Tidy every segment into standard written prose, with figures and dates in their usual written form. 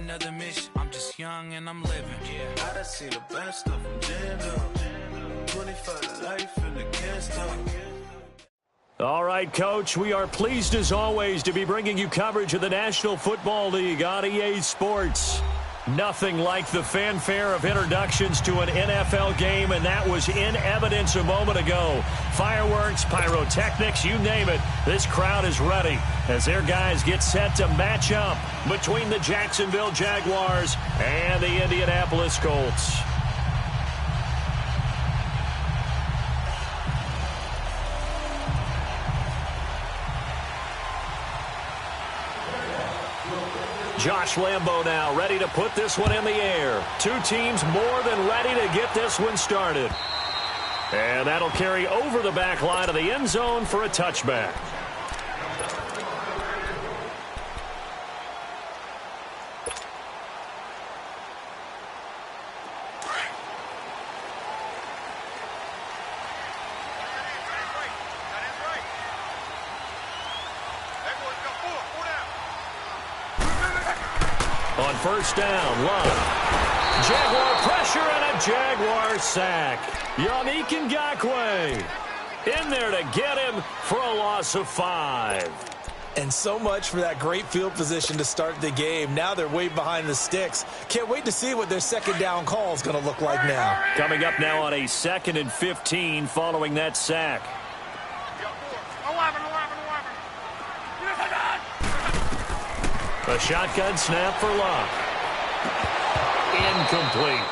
another mission. I'm just young and I'm living. Yeah, I done seen the best stuff from jammed up. 25 to life and the can't stop. All right, Coach, we are pleased as always to be bringing you coverage of the National Football League on EA Sports. Nothing like the fanfare of introductions to an NFL game, and that was in evidence a moment ago. Fireworks, pyrotechnics, you name it. This crowd is ready as their guys get set to match up between the Jacksonville Jaguars and the Indianapolis Colts. Josh Lambo now ready to put this one in the air. Two teams more than ready to get this one started. And that'll carry over the back line of the end zone for a touchback. On first down, Love. Jaguar pressure and a Jaguar sack. Yannick Ngakoue in there to get him for a loss of 5. And so much for that great field position to start the game. Now they're way behind the sticks. Can't wait to see what their second down call is going to look like now. Coming up now on a 2nd and 15 following that sack. A shotgun snap for Love. Incomplete.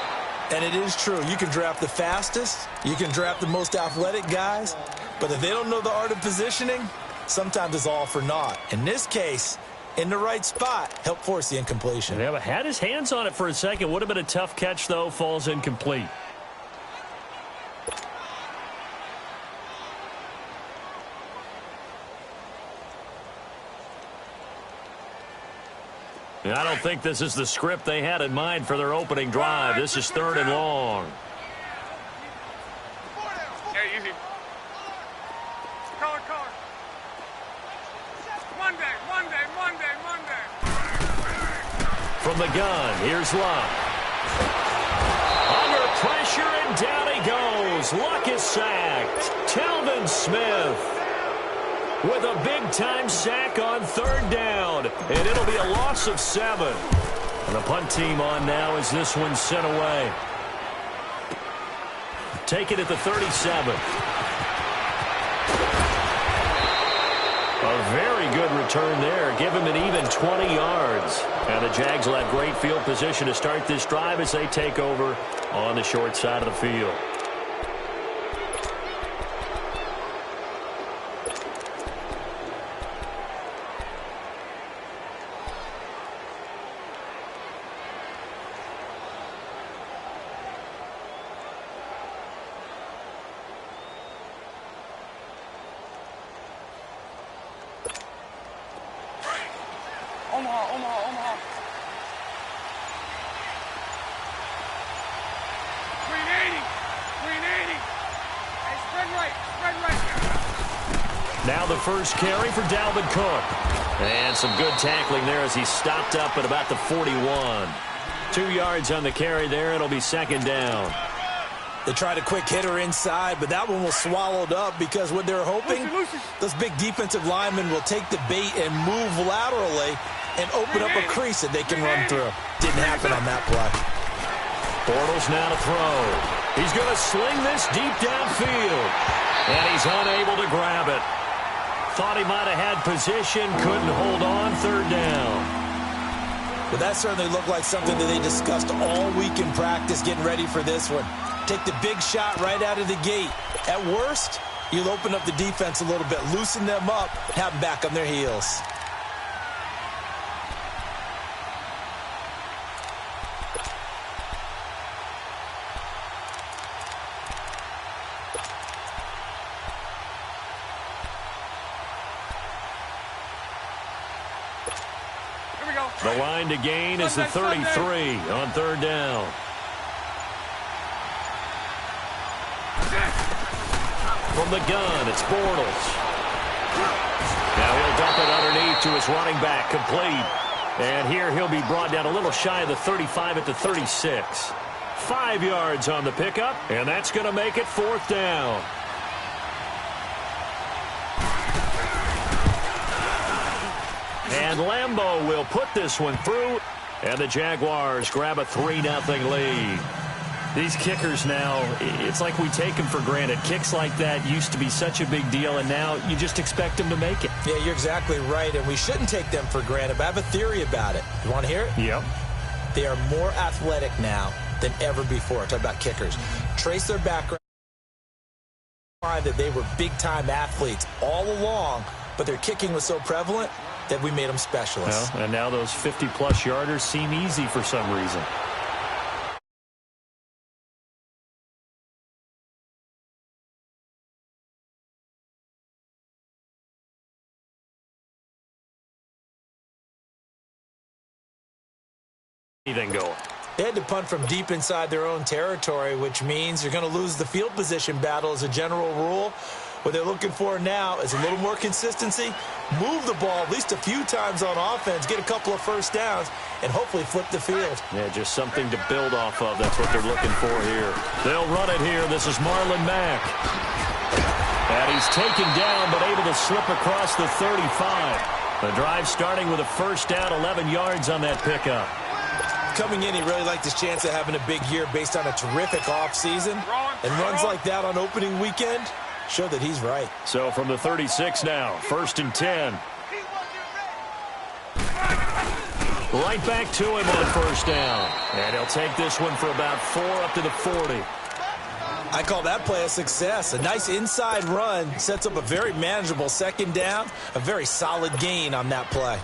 And it is true. You can draft the fastest. You can draft the most athletic guys. But if they don't know the art of positioning, sometimes it's all for naught. In this case, in the right spot, help force the incompletion. Yeah, but had his hands on it for a second. Would have been a tough catch, though. Falls incomplete. I don't think this is the script they had in mind for their opening drive. This is 3rd and long. Hey, easy. Color. Monday. From the gun, here's Luck. Under pressure, and down he goes. Luck is sacked. Telvin Smith with a big-time sack on 3rd down. And it'll be a loss of 7. And the punt team on now as this one's sent away. Take it at the 37. A very good return there. Give him an even 20 yards. And the Jags will have great field position to start this drive as they take over on the short side of the field. Omaha. Green 80. Hey, spread right. Now the first carry for Dalvin Cook. And some good tackling there as he stopped up at about the 41. 2 yards on the carry there. It'll be 2nd down. They tried a quick hitter inside, but that one was swallowed up because what they're hoping, those big defensive linemen will take the bait and move laterally and open up a crease that they can run through. Didn't happen on that play. Bortles now to throw. He's going to sling this deep downfield. And he's unable to grab it. Thought he might have had position, couldn't hold on. 3rd down. But that certainly looked like something that they discussed all week in practice getting ready for this one. Take the big shot right out of the gate. At worst, you'll open up the defense a little bit, loosen them up, have them back on their heels. Here we go. The line to gain is the 33 on 3rd down. From the gun, it's Bortles. Now he'll dump it underneath to his running back, complete. And here he'll be brought down a little shy of the 35 at the 36. 5 yards on the pickup, and that's going to make it 4th down. And Lambeau will put this one through, and the Jaguars grab a 3-0 lead. These kickers now, it's like we take them for granted. Kicks like that used to be such a big deal, and now you just expect them to make it. Yeah, you're exactly right, and we shouldn't take them for granted, but I have a theory about it. You want to hear it? Yep. They are more athletic now than ever before. Talk about kickers. Trace their background. Find that they were big-time athletes all along, but their kicking was so prevalent that we made them specialists. Well, and now those 50-plus yarders seem easy for some reason. Anything going. They had to punt from deep inside their own territory, which means you're going to lose the field position battle as a general rule. What they're looking for now is a little more consistency, move the ball at least a few times on offense, get a couple of first downs, and hopefully flip the field. Yeah, just something to build off of. That's what they're looking for here. They'll run it here. This is Marlon Mack. And he's taken down but able to slip across the 35. The drive starting with a first down, 11 yards on that pickup. Coming in, he really liked his chance of having a big year based on a terrific offseason. And runs like that on opening weekend show that he's right. So from the 36 now, 1st and 10. Right back to him on 1st down. And he'll take this one for about 4 up to the 40. I call that play a success. A nice inside run sets up a very manageable 2nd down. A very solid gain on that play.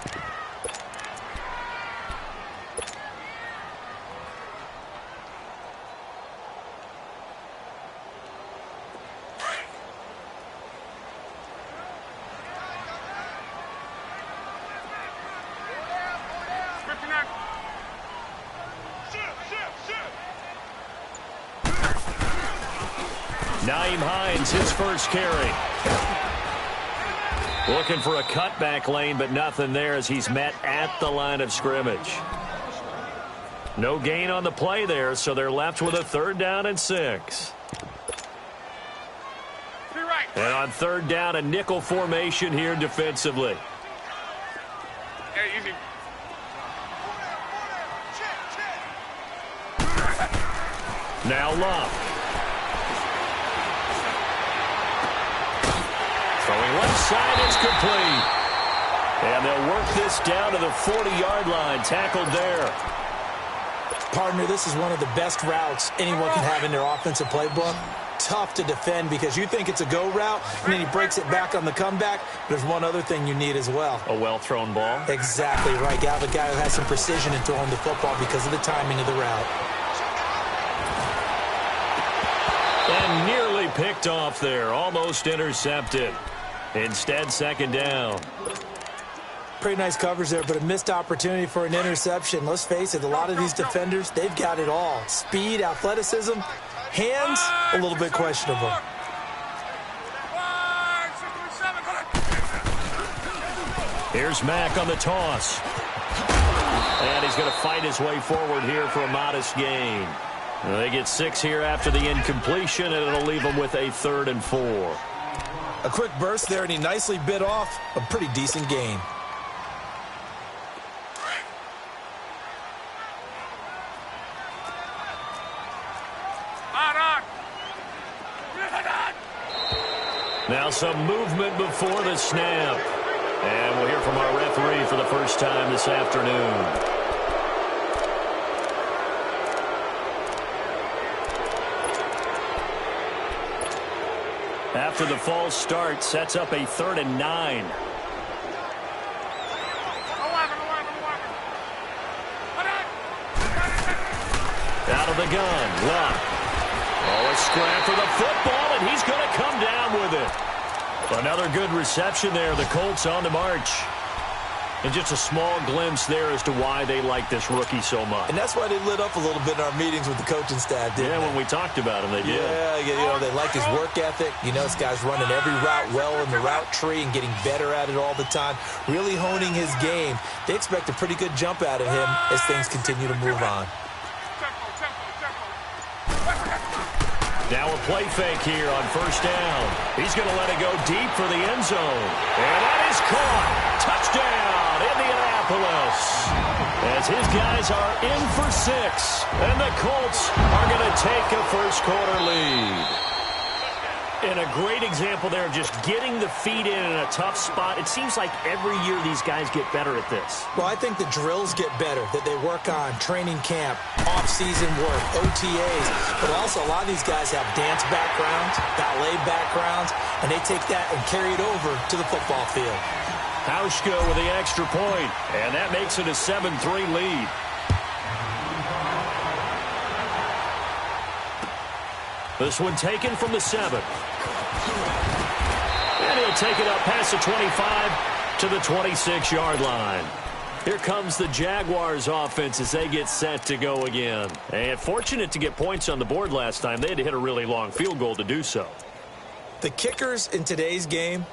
Nyheim Hines, his first carry. Looking for a cutback lane, but nothing there as he's met at the line of scrimmage. No gain on the play there, so they're left with a 3rd down and 6. And on 3rd down, a nickel formation here defensively. Yeah, easy. Now Love. Throwing left side, it's complete. And they'll work this down to the 40-yard line, tackled there. Partner, this is one of the best routes anyone can have in their offensive playbook. Tough to defend because you think it's a go route, and then he breaks it back on the comeback. There's one other thing you need as well. A well-thrown ball. Exactly right. You have a guy who has some precision in throwing the football because of the timing of the route. And nearly picked off there, almost intercepted. Instead, 2nd down. Pretty nice coverage there, but a missed opportunity for an interception. Let's face it, a lot of these defenders, they've got it all. Speed, athleticism, hands, a little bit questionable. Here's Mack on the toss. And he's going to fight his way forward here for a modest gain. They get 6 here after the incompletion, and it'll leave them with a 3rd and 4. A quick burst there, and he nicely bit off a pretty decent gain. Now some movement before the snap. And we'll hear from our referee for the first time this afternoon. After the false start, sets up a 3rd and 9. Out of the gun, Luck. Oh, a scrap for the football, and he's going to come down with it. Another good reception there. The Colts on the march. And just a small glimpse there as to why they like this rookie so much. And that's why they lit up a little bit in our meetings with the coaching staff, didn't they? Yeah, when we talked about him, they did. Yeah, they like his work ethic. This guy's running every route well in the route tree and getting better at it all the time, really honing his game. They expect a pretty good jump out of him as things continue to move on. Now a play fake here on first down. He's going to let it go deep for the end zone. And that is caught. Touchdown, Indianapolis. As his guys are in for 6. And the Colts are going to take a first quarter lead. And a great example there of just getting the feet in a tough spot. It seems like every year these guys get better at this. Well, I think the drills get better that they work on, training camp, off-season work, OTAs. But also a lot of these guys have dance backgrounds, ballet backgrounds, and they take that and carry it over to the football field. Hauschka with the extra point, and that makes it a 7-3 lead. This one taken from the 7. And he'll take it up past the 25 to the 26-yard line. Here comes the Jaguars offense as they get set to go again. And fortunate to get points on the board last time. They had to hit a really long field goal to do so. The kickers in today's game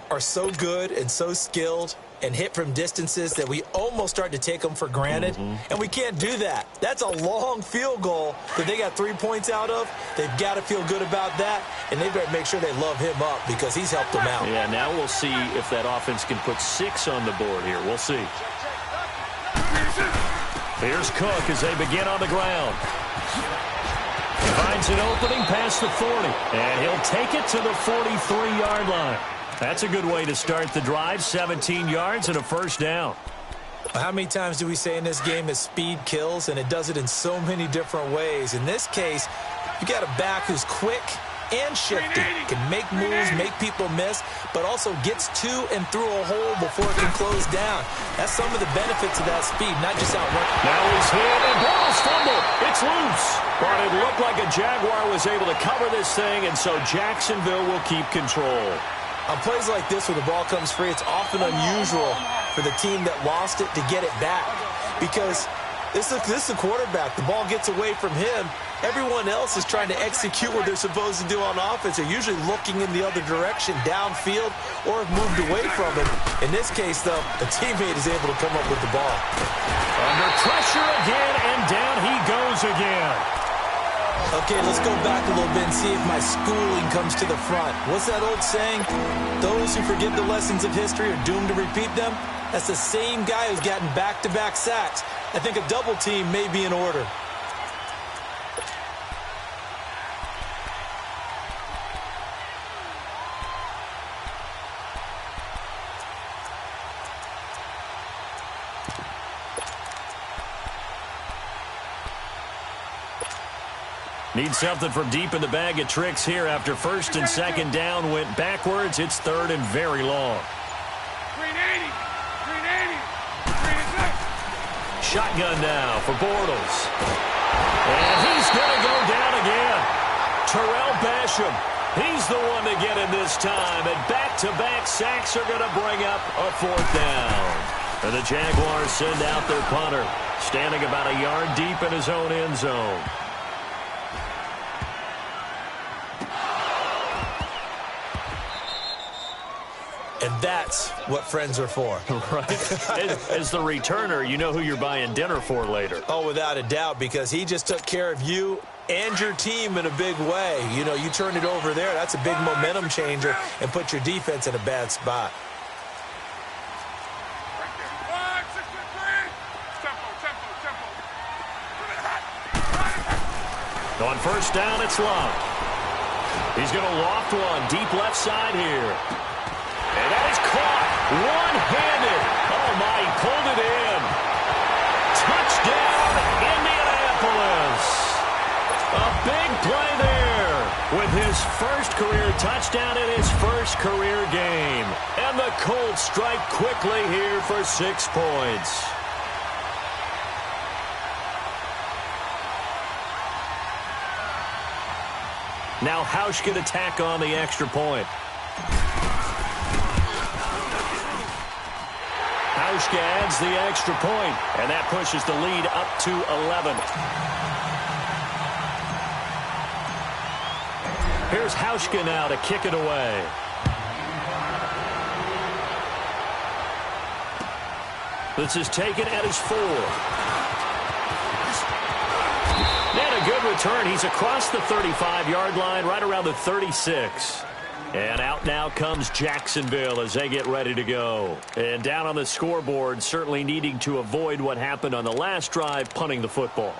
are so good and so skilled and hit from distances that we almost start to take them for granted. And we can't do that. That's a long field goal that they got 3 points out of. They've got to feel good about that, and they've got to make sure they love him up because he's helped them out. Yeah, now we'll see if that offense can put 6 on the board here. We'll see. Here's Cook as they begin on the ground. Finds an opening past the 40, and he'll take it to the 43-yard line. That's a good way to start the drive, 17 yards and a first down. How many times do we say in this game that speed kills, and it does it in so many different ways? In this case, you got a back who's quick and shifty, can make moves, make people miss, but also gets to and through a hole before it can close down. That's some of the benefits of that speed, not just outrun. Now he's hit, and Ball's fumbled. It's loose. But it looked like a Jaguar was able to cover this thing, and so Jacksonville will keep control. On plays like this where the ball comes free, it's often unusual for the team that lost it to get it back because this is the quarterback. The ball gets away from him. Everyone else is trying to execute what they're supposed to do on offense. They're usually looking in the other direction, downfield, or have moved away from him. In this case, though, a teammate is able to come up with the ball. Under pressure again, and down he goes again. Okay, let's go back a little bit and see if my schooling comes to the front. What's that old saying? Those who forget the lessons of history are doomed to repeat them. That's the same guy who's gotten back-to-back sacks. I think a double team may be in order. Need something from deep in the bag of tricks here after first and second down went backwards. It's third and very long. Shotgun now for Bortles. And he's going to go down again. Terrell Basham, he's the one to get him this time. And back-to-back sacks are going to bring up a fourth down. And the Jaguars send out their punter, standing about a yard deep in his own end zone. And that's what friends are for. Right. As the returner, you know who you're buying dinner for later. Oh, without a doubt, because he just took care of you and your team in a big way. You know, you turn it over there, that's a big momentum changer, and put your defense in a bad spot. On first down, it's Love. He's going to loft one deep left side here. And that is caught one-handed. Oh, my, he pulled it in. Touchdown, Indianapolis. A big play there with his first career touchdown in his first career game. And the Colts strike quickly here for 6 points. Now Hauschka to tack on the extra point. Hauschka adds the extra point, and that pushes the lead up to 11. Here's Hauschka now to kick it away. This is taken at his 4. And a good return. He's across the 35-yard line, right around the 36. And out now comes Jacksonville as they get ready to go. And down on the scoreboard, certainly needing to avoid what happened on the last drive, punting the football.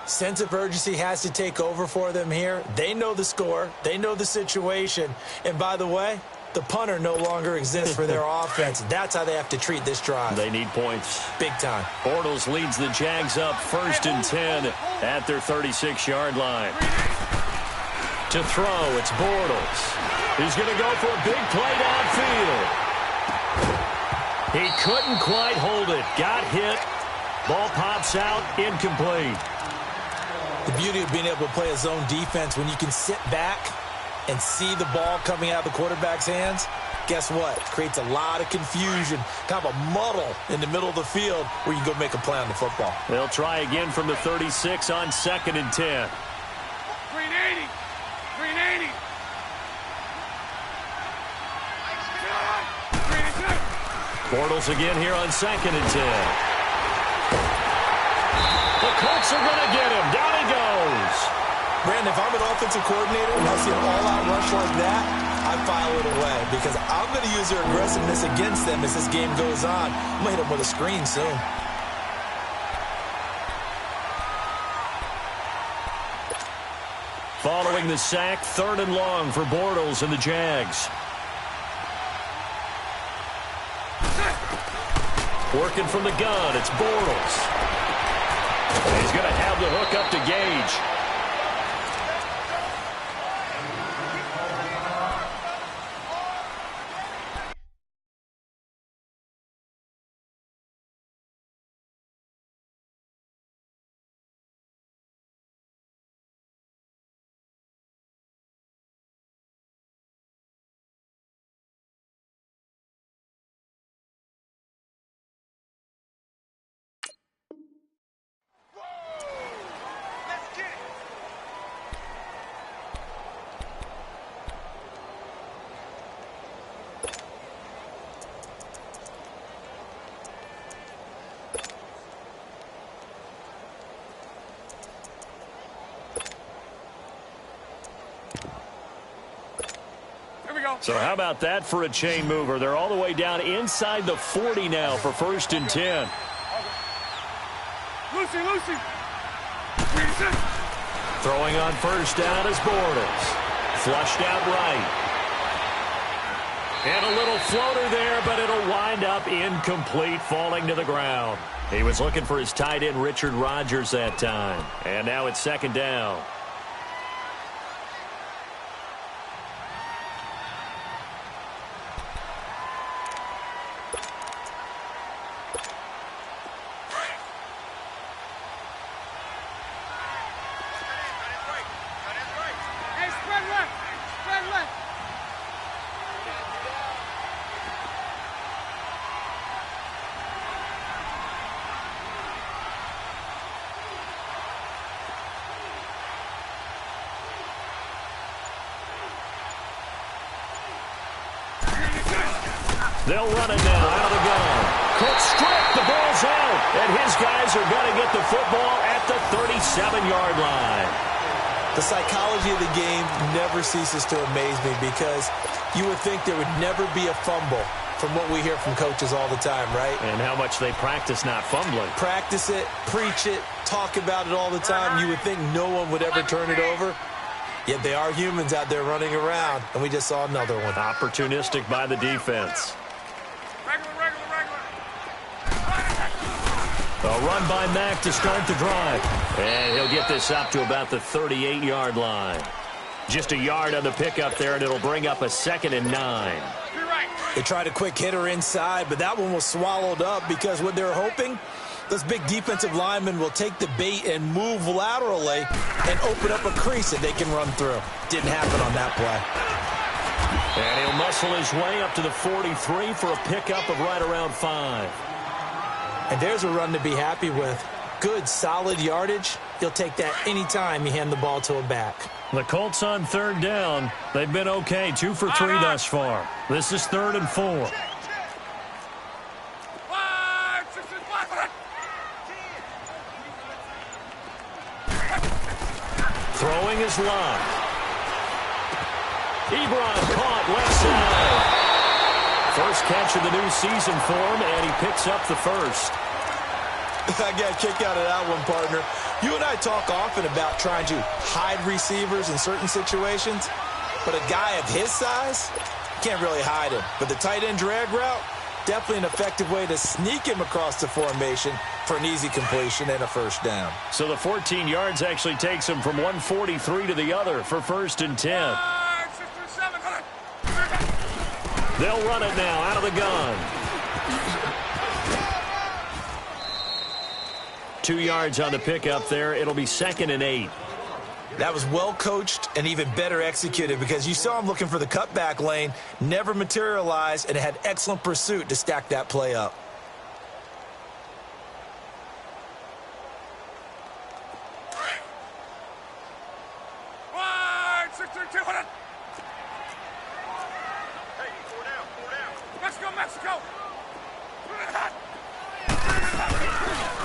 Sense of urgency has to take over for them here. They know the score. They know the situation. And by the way, the punter no longer exists for their offense. That's how they have to treat this drive. They need points. Big time. Bortles leads the Jags up 1st and 10 at their 36-yard line. To throw, it's Bortles. He's going to go for a big play downfield. He couldn't quite hold it. Got hit. Ball pops out, incomplete. The beauty of being able to play a zone defense when you can sit back and see the ball coming out of the quarterback's hands, guess what? Creates a lot of confusion, kind of a muddle in the middle of the field where you can go make a play on the football. They'll try again from the 36 on 2nd and 10. 380. 380. 382. Bortles again here on 2nd and 10. The Colts are going to get him. Down he goes. Brandon, if I'm an offensive coordinator and I see an all-out rush like that, I file it away because I'm going to use their aggressiveness against them as this game goes on. I'm going to hit them with a screen soon. Following the sack, 3rd and long for Bortles and the Jags. Working from the gun, it's Bortles. He's going to have the hook up to Gage. So how about that for a chain mover? They're all the way down inside the 40 now for 1st and 10. Lucy. Throwing on 1st down is Bortles. Flushed out right. And a little floater there, but it'll wind up incomplete, falling to the ground. He was looking for his tight end, Richard Rodgers, that time. And now it's 2nd down. They'll run it now out of the gun. Cook stripped. The ball's out. And his guys are going to get the football at the 37-yard line. The psychology of the game never ceases to amaze me because you would think there would never be a fumble from what we hear from coaches all the time, right? And how much they practice not fumbling. Practice it, preach it, talk about it all the time. You would think no one would ever turn it over. Yet they are humans out there running around, and we just saw another one. Opportunistic by the defense. A run by Mack to start the drive. And he'll get this up to about the 38-yard line. Just a yard on the pickup there, and it'll bring up a 2nd and 9. They tried a quick hitter inside, but that one was swallowed up because what they're hoping, those big defensive linemen will take the bait and move laterally and open up a crease that they can run through. Didn't happen on that play. And he'll muscle his way up to the 43 for a pickup of right around 5. And there's a run to be happy with. Good, solid yardage. He'll take that anytime you hand the ball to a back. The Colts on third down. They've been okay, 2 for 3 thus far. This is 3rd and 4. Throwing is locked. Ebron caught left side. First catch of the new season for him, and he picks up the first. I got a kick out of that one, partner. You and I talk often about trying to hide receivers in certain situations, but a guy of his size, can't really hide him. But the tight end drag route, definitely an effective way to sneak him across the formation for an easy completion and a first down. So the 14 yards actually takes him from 143 to the other for 1st and 10. They'll run it now out of the gun. 2 yards on the pickup there. It'll be 2nd and 8. That was well coached and even better executed because you saw him looking for the cutback lane, never materialized, and had excellent pursuit to stack that play up.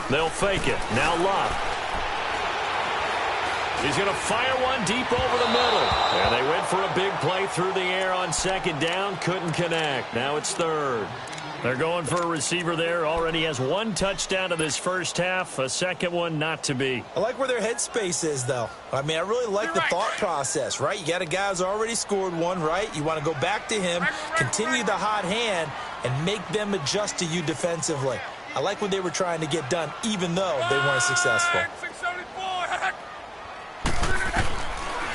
They'll fake it. Now Locke. He's going to fire one deep over the middle. And they went for a big play through the air on 2nd down. Couldn't connect. Now it's 3rd. They're going for a receiver there. Already has 1 touchdown in this first half. A 2nd one not to be. I like where their headspace is, though. I mean, I really like the thought process, right? You got a guy who's already scored one, right? You want to go back to him, continue the hot hand, and make them adjust to you defensively. I like what they were trying to get done, even though they weren't successful.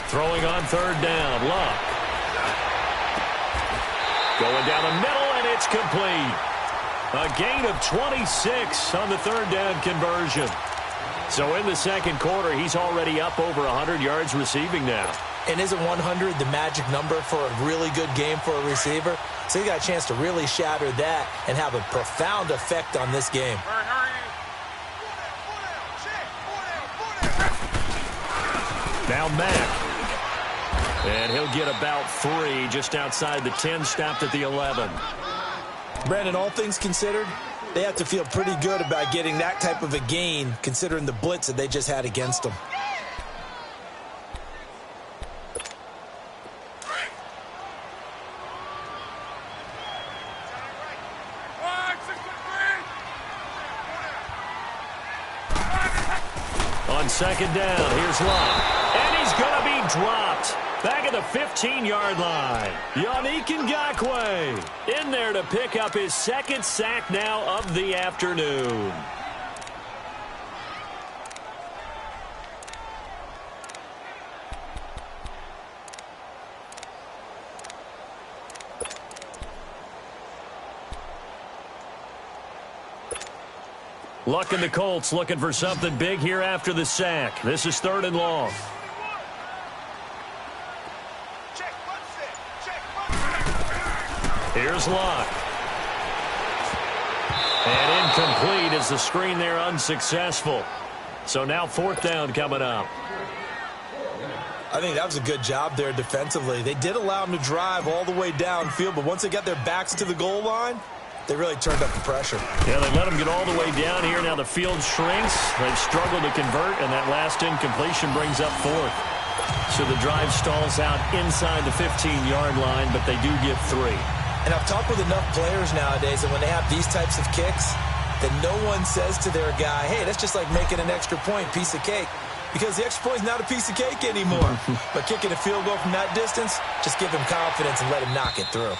Throwing on 3rd down. Locke. Going down the middle, and it's complete. A gain of 26 on the 3rd down conversion. So in the 2nd quarter, he's already up over 100 yards receiving now. And isn't 100 the magic number for a really good game for a receiver? So he got a chance to really shatter that and have a profound effect on this game. Now Mack. And he'll get about 3 just outside the 10, stopped at the 11. Brandon, all things considered, they have to feel pretty good about getting that type of a gain considering the blitz that they just had against them. On 2nd down, here's Locke. And he's going to be dropped. Back at the 15-yard line. Yannick Ngakoue in there to pick up his 2nd sack now of the afternoon. Luck and the Colts looking for something big here after the sack. This is 3rd and long. Here's Locke. And incomplete as the screen there unsuccessful. So now 4th down coming up. I think that was a good job there defensively. They did allow them to drive all the way downfield, but once they got their backs to the goal line, they really turned up the pressure. Yeah, they let them get all the way down here. Now the field shrinks. They've struggled to convert, and that last incompletion brings up 4th. So the drive stalls out inside the 15-yard line, but they do get 3. And I've talked with enough players nowadays that when they have these types of kicks, that no one says to their guy, hey, that's just like making an extra point, piece of cake. Because the extra point is not a piece of cake anymore. But kicking a field goal from that distance, just give him confidence and let him knock it through.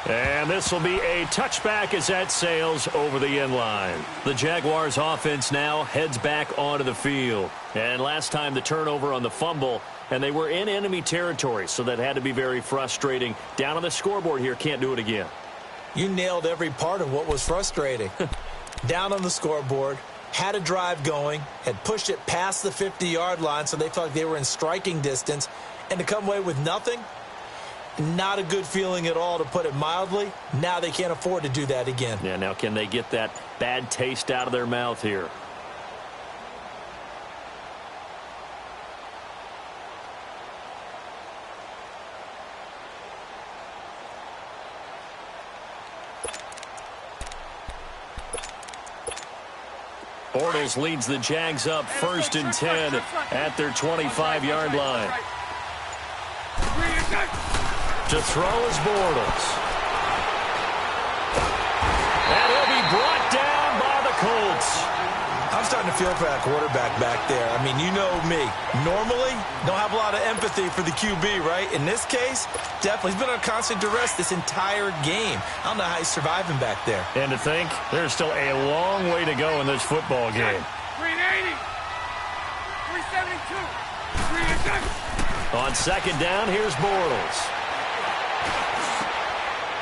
And this will be a touchback as that sails over the end line. The Jaguars offense now heads back onto the field. And last time the turnover on the fumble, and they were in enemy territory, so that had to be very frustrating. Down on the scoreboard here, can't do it again. You nailed every part of what was frustrating. Down on the scoreboard, had a drive going, had pushed it past the 50-yard line, so they felt like they were in striking distance, and to come away with nothing, Not a good feeling at all, to put it mildly. Now they can't afford to do that again. Yeah, now can they get that bad taste out of their mouth here? Bortles leads the Jags up 1st and 10 at their 25-yard line. To throw is Bortles. And he'll be brought down by the Colts. I'm starting to feel for that quarterback back there. I mean, you know me. Normally, don't have a lot of empathy for the QB, right? In this case, definitely. He's been on constant duress this entire game. I don't know how he's surviving back there. And to think, there's still a long way to go in this football game. 380. 372. 380. On 2nd down, here's Bortles.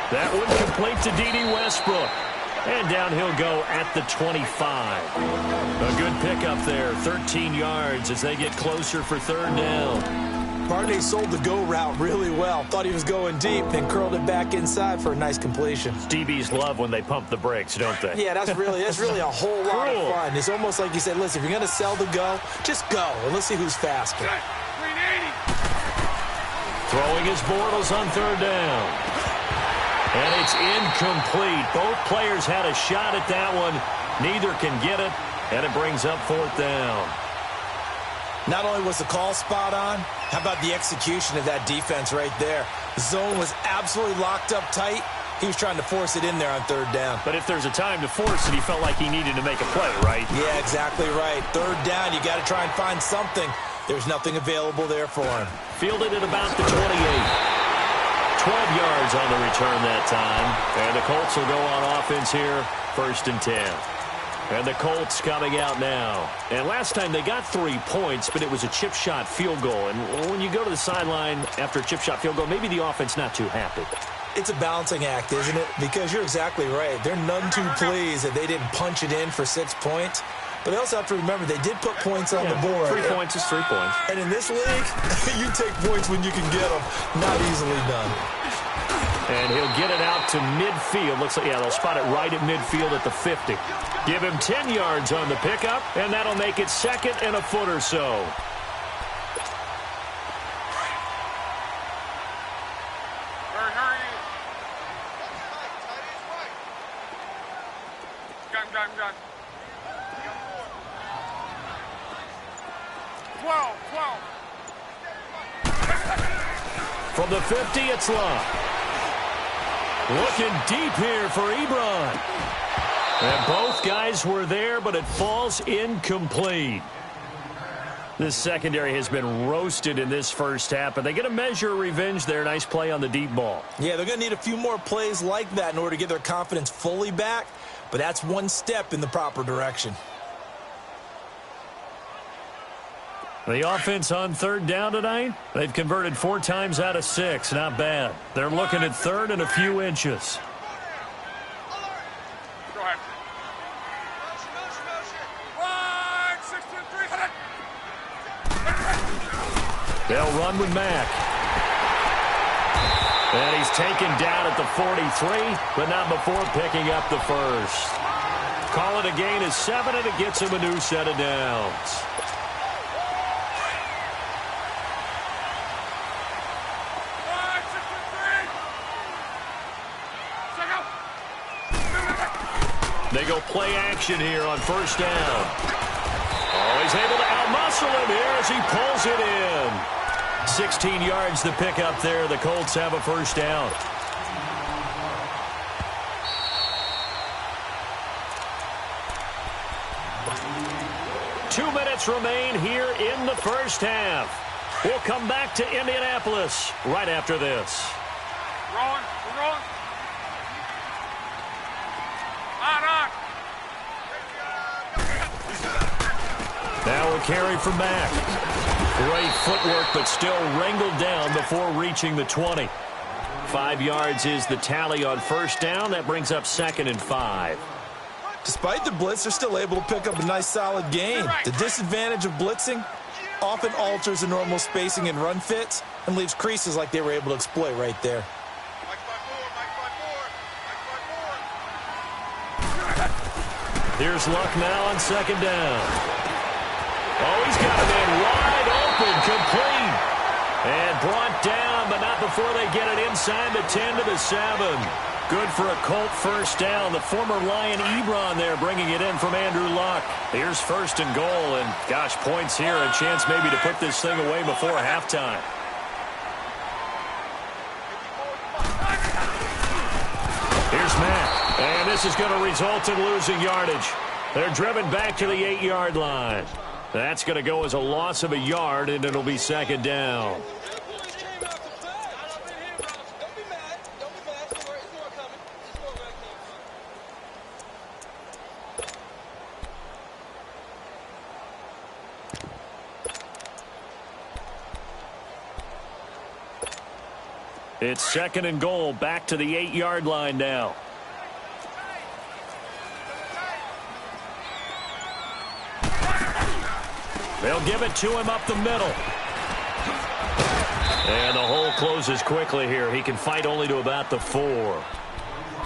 That one complete to D.D. Westbrook. And down he'll go at the 25. A good pickup there, 13 yards as they get closer for 3rd down. Barney sold the go route really well. Thought he was going deep, then curled it back inside for a nice completion. DBs love when they pump the brakes, don't they? Yeah, that's really a whole lot of fun. It's almost like you said, listen, if you're going to sell the go, just go, and let's see who's faster. 380. Throwing his Bortles on 3rd down. And it's incomplete. Both players had a shot at that one. Neither can get it, and it brings up 4th down. Not only was the call spot on, how about the execution of that defense right there? The zone was absolutely locked up tight. He was trying to force it in there on 3rd down. But if there's a time to force it, he felt like he needed to make a play, right? Yeah, exactly right. 3rd down, you got to try and find something. There's nothing available there for him. Fielded at about the 28. 12 yards on the return that time. And the Colts will go on offense here, 1st and 10. And the Colts coming out now. And last time they got 3 points, but it was a chip shot field goal. And when you go to the sideline after a chip shot field goal, maybe the offense not too happy. It's a balancing act, isn't it? Because you're exactly right. They're none too pleased that they didn't punch it in for 6 points. But they also have to remember they did put points on the board. 3 points is 3 points. And in this league, you take points when you can get them. Not easily done. And he'll get it out to midfield. Looks like, yeah, they'll spot it right at midfield at the 50. Give him 10 yards on the pickup, and that'll make it 2nd and a foot or so. Gun. 12. From the 50, it's Love. Looking deep here for Ebron. And both guys were there, but it falls incomplete. This secondary has been roasted in this first half, but they get a measure of revenge there. Nice play on the deep ball. Yeah, they're going to need a few more plays like that in order to get their confidence fully back, but that's one step in the proper direction. The offense on 3rd down tonight, they've converted 4 times out of 6. Not bad. They're looking at 3rd and a few inches. Go ahead. They'll run with Mack. And he's taken down at the 43, but not before picking up the first. Call it a gain of 7, and it gets him a new set of downs. They go play action here on 1st down. Oh, he's able to outmuscle him here as he pulls it in. 16 yards to pick up there. The Colts have a 1st down. Two minutes remain here in the first half. We'll come back to Indianapolis right after this. Rolling. Now a carry from Mack. Great footwork, but still wrangled down before reaching the 20. 5 yards is the tally on 1st down. That brings up 2nd and 5. Despite the blitz, they're still able to pick up a nice solid gain. The disadvantage of blitzing, often alters the normal spacing and run fits and leaves creases like they were able to exploit right there. Here's Luck now on second down. Oh, he's got it in wide open, complete. And brought down, but not before they get it inside the 10 to the 7. Good for a Colt first down. The former Lion Ebron there bringing it in from Andrew Luck. Here's first and goal, and gosh, points here. A chance maybe to put this thing away before halftime. Here's Mack, and this is going to result in losing yardage. They're driven back to the 8-yard line. That's going to go as a loss of a yard, and it'll be second down. It's second and goal, back to the 8-yard line now. They'll give it to him up the middle. And the hole closes quickly here. He can fight only to about the 4.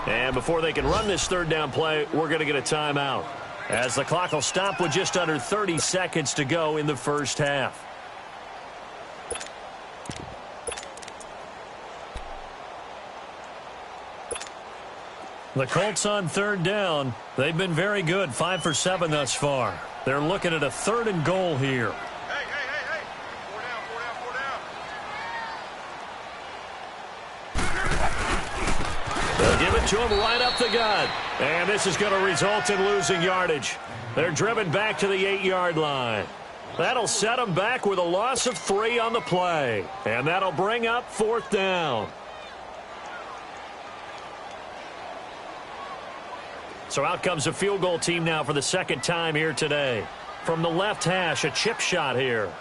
And before they can run this third down play, we're going to get a timeout, as the clock will stop with just under 30 seconds to go in the first half. The Colts on third down. They've been very good, 5 for 7 thus far. They're looking at a third and goal here. Hey. 4 down. They'll give it to him right up the gut. And this is going to result in losing yardage. They're driven back to the 8-yard line. That'll set them back with a loss of 3 on the play. And that'll bring up fourth down. So out comes a field goal team now for the second time here today. From the left hash, a chip shot here.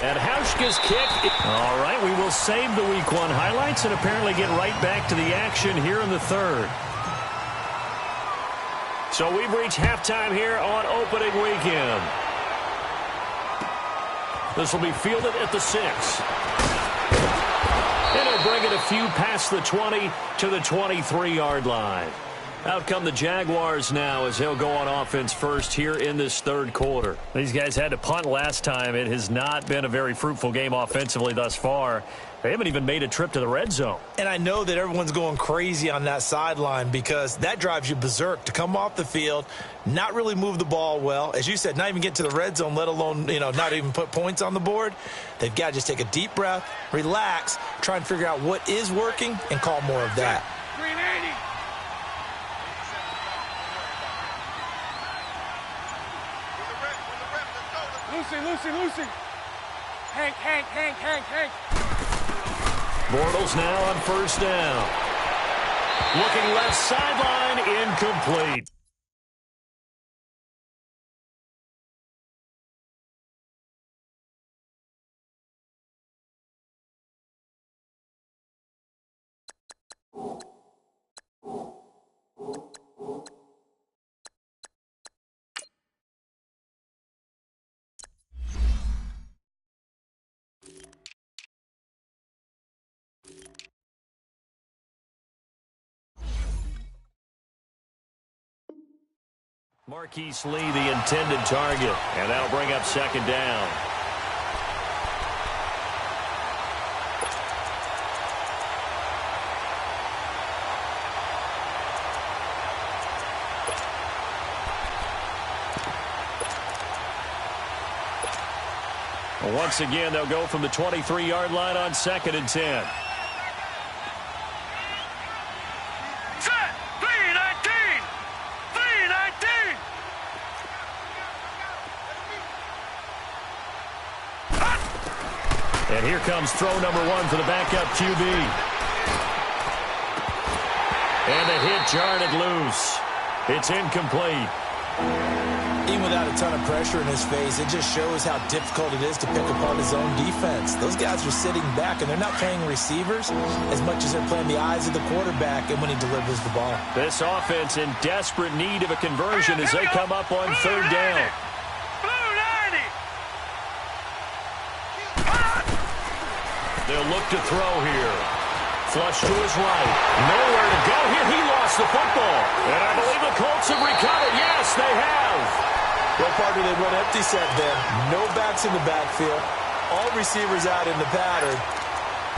And Hauschka's kick. All right, we will save the Week 1 highlights and apparently get right back to the action here in the third. So we've reached halftime here on opening weekend. This will be fielded at the 6. And he'll bring it a few past the 20 to the 23-yard line. Out come the Jaguars now as they'll go on offense first here in this third quarter. These guys had to punt last time. It has not been a very fruitful game offensively thus far. They haven't even made a trip to the red zone. And I know that everyone's going crazy on that sideline because that drives you berserk to come off the field, not really move the ball well. As you said, not even get to the red zone, let alone, not even put points on the board. They've got to just take a deep breath, relax, try and figure out what is working and call more of that. 380. Lucy. Hank. Bortles now on first down. Looking left sideline, incomplete. Marquise Lee, the intended target, and that'll bring up second down. Once again, they'll go from the 23-yard line on second and 10. And here comes throw number 1 for the backup QB. And the hit jarred it loose. It's incomplete. Even without a ton of pressure in his face, it just shows how difficult it is to pick apart his own defense. Those guys are sitting back, and they're not playing receivers as much as they're playing the eyes of the quarterback and when he delivers the ball. This offense in desperate need of a conversion as they come up on third down. They'll look to throw here. Flush to his right. Nowhere to go here. He lost the football. And I believe the Colts have recovered. Yes, they have. Well, partner, they run empty set then. No backs in the backfield. All receivers out in the pattern.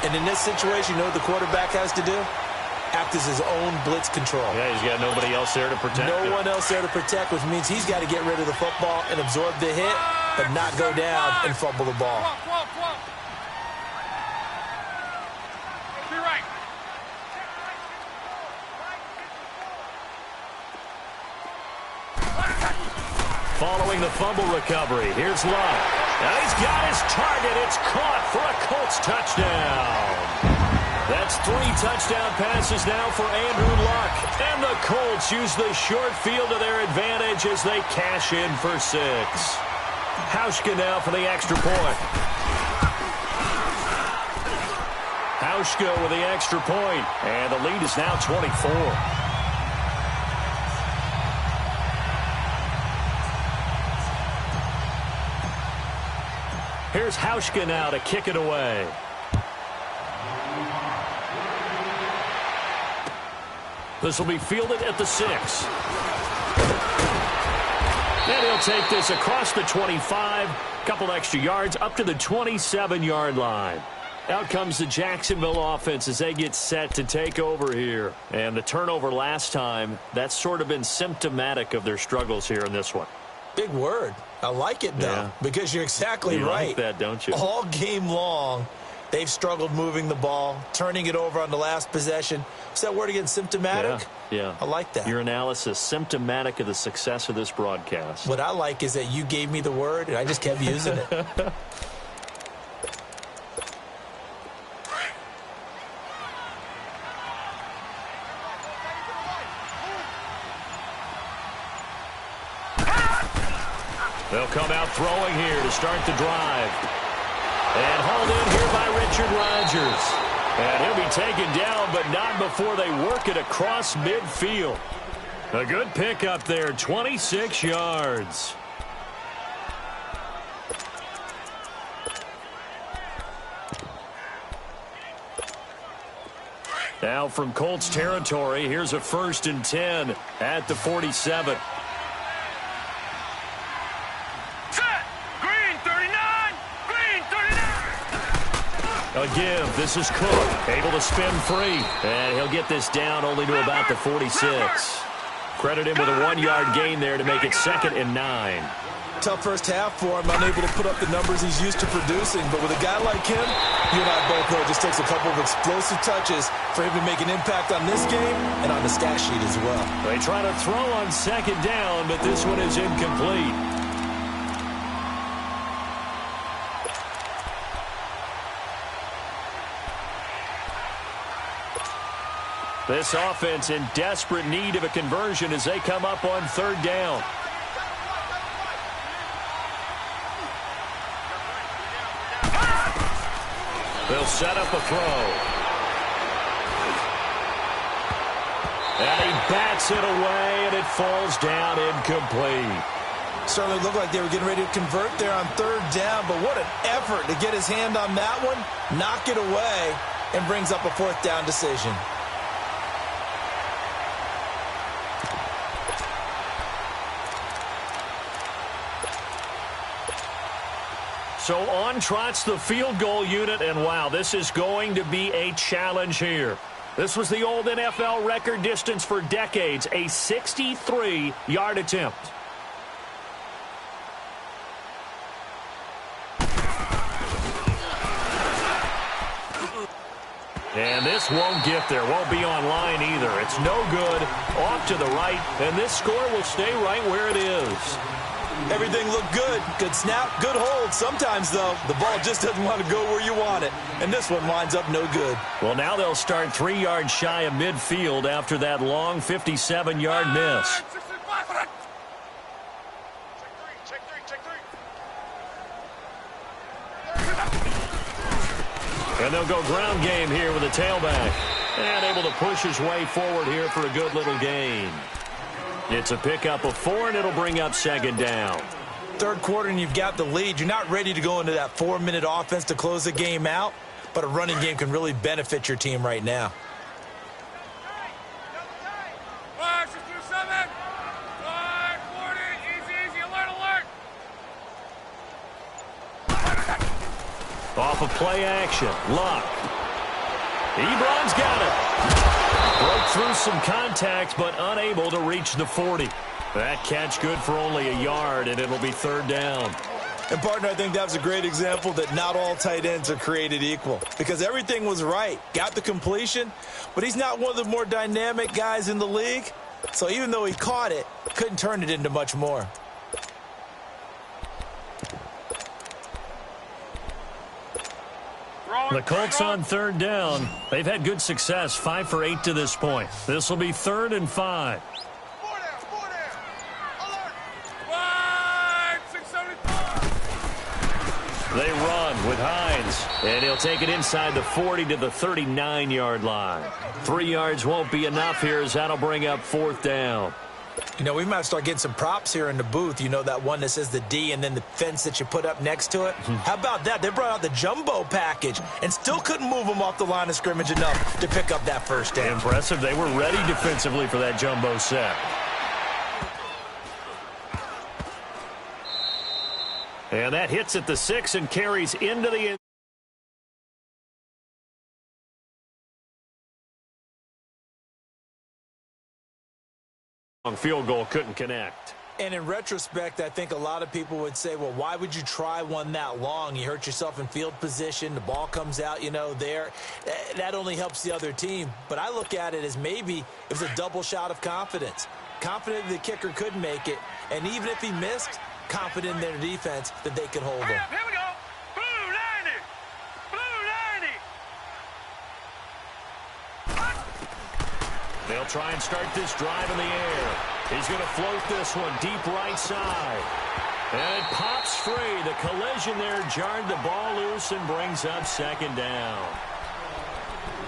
And in this situation, you know what the quarterback has to do? Act as his own blitz control. Yeah, he's got nobody else there to protect him. No one else there to protect, which means he's got to get rid of the football and absorb the hit, but not go down and fumble the ball. Following the fumble recovery, here's Love. And he's got his target. It's caught for a Colts touchdown. That's 3 touchdown passes now for Andrew Luck. And the Colts use the short field to their advantage as they cash in for 6. Hauschka now for the extra point. Hauschka with the extra point. And the lead is now 24. Here's Hauschka now to kick it away. This will be fielded at the 6. And he'll take this across the 25. Couple extra yards up to the 27-yard line. Out comes the Jacksonville offense as they get set to take over here. And the turnover last time, that's sort of been symptomatic of their struggles here in this one. Big word. I like it, though, because you're exactly right. You like that, don't you? All game long, they've struggled moving the ball, turning it over on the last possession. Is that word again, symptomatic? Yeah. I like that. Your analysis, symptomatic of the success of this broadcast. What I like is that you gave me the word, and I just kept using it. They'll come out throwing here to start the drive. And hauled in here by Richard Rodgers. And he'll be taken down, but not before they work it across midfield. A good pickup there, 26 yards. Now from Colts territory, here's a 1st and 10 at the 47. A give. This is Cook. Able to spin free. And he'll get this down only to about the 46. Credit him with a 1-yard gain there to make it 2nd and 9. Tough first half for him. Unable to put up the numbers he's used to producing. But with a guy like him, you and I both know it just takes a couple of explosive touches for him to make an impact on this game and on the stat sheet as well. They try to throw on 2nd down, but this one is incomplete. This offense in desperate need of a conversion as they come up on 3rd down. They'll set up a throw. And he bats it away, and it falls down incomplete. Certainly looked like they were getting ready to convert there on 3rd down, but what an effort to get his hand on that one, knock it away, and brings up a 4th down decision. So on trots the field goal unit, and wow, this is going to be a challenge here. This was the old NFL record distance for decades, a 63-yard attempt. And this won't get there, won't be online either. It's no good, off to the right, and this score will stay right where it is. Everything looked good. Good snap, good hold. Sometimes, though, the ball just doesn't want to go where you want it. And this one winds up no good. Well, now they'll start 3 yards shy of midfield after that long 57-yard miss. Check three. And they'll go ground game here with a tailback. And able to push his way forward here for a good little gain. It's a pickup of 4, and it'll bring up second down. Third quarter, and you've got the lead. You're not ready to go into that 4-minute offense to close the game out, but a running game can really benefit your team right now. 5, 6, 7. 5, 40. Easy. Alert. Off of play action. Luck. Ebron's got it. Broke through some contact, but unable to reach the 40. That catch good for only a yard, and it'll be third down. And, partner, I think that was a great example that not all tight ends are created equal, because everything was right. Got the completion, but he's not one of the more dynamic guys in the league. So even though he caught it, couldn't turn it into much more. The Colts on third down. They've had good success, 5 for 8 to this point. This will be 3rd and 5. 4 down. Alert. 5, 6, 74. They run with Hines, and he'll take it inside the 40 to the 39-yard line. 3 yards won't be enough here, as that'll bring up 4th down. You know, we might start getting some props here in the booth. You know, that one that says the D and then the fence that you put up next to it? How about that? They brought out the jumbo package and still couldn't move them off the line of scrimmage enough to pick up that first down. Impressive. They were ready defensively for that jumbo set. And that hits at the 6 and carries into the end. Field goal couldn't connect. And in retrospect, I think a lot of people would say, well, why would you try one that long? You hurt yourself in field position. The ball comes out, you know, there. That only helps the other team. But I look at it as maybe it was a double shot of confidence. Confident the kicker could make it. And even if he missed, confident in their defense that they could hold him. Here we go. Blue 90. They'll try and start this drive in the air. He's going to float this one deep right side. And it pops free. The collision there jarred the ball loose and brings up second down.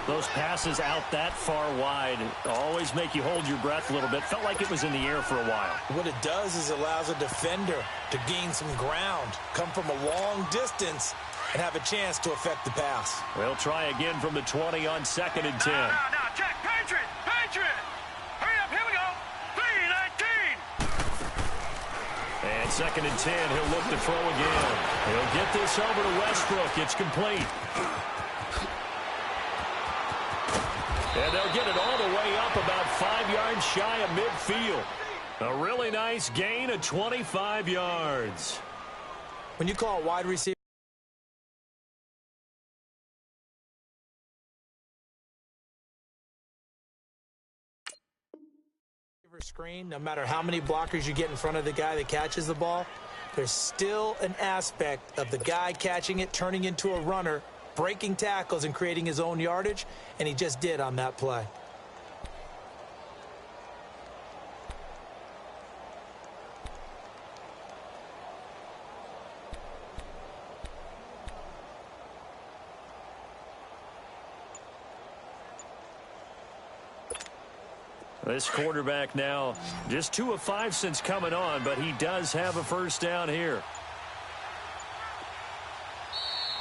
Those passes out that far wide always make you hold your breath a little bit. Felt like it was in the air for a while. What it does is allows a defender to gain some ground, come from a long distance, and have a chance to affect the pass. They'll try again from the 20 on 2nd and 10. Now, check. Patriot. Hurry up, here we go. 3-19. And 2nd and 10, he'll look to throw again. He'll get this over to Westbrook. It's complete. And they'll get it all the way up about 5 yards shy of midfield. A really nice gain of 25 yards. When you call a wide receiver screen, no matter how many blockers you get in front of the guy that catches the ball, there's still an aspect of the guy catching it, turning into a runner, breaking tackles and creating his own yardage, and he just did on that play. This quarterback now just 2 of 5 since coming on, but he does have a first down here.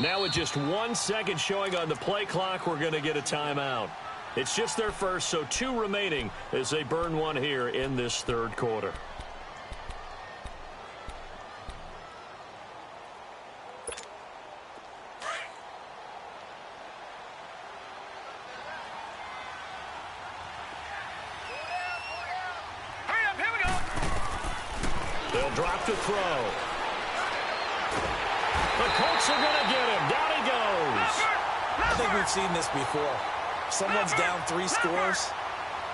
Now with just 1 second showing on the play clock, we're going to get a timeout. It's just their first, so 2 remaining as they burn one here in this third quarter. They'll drop to throw. The Colts are going to get him. Down he goes. I think we've seen this before. Someone's down 3 scores.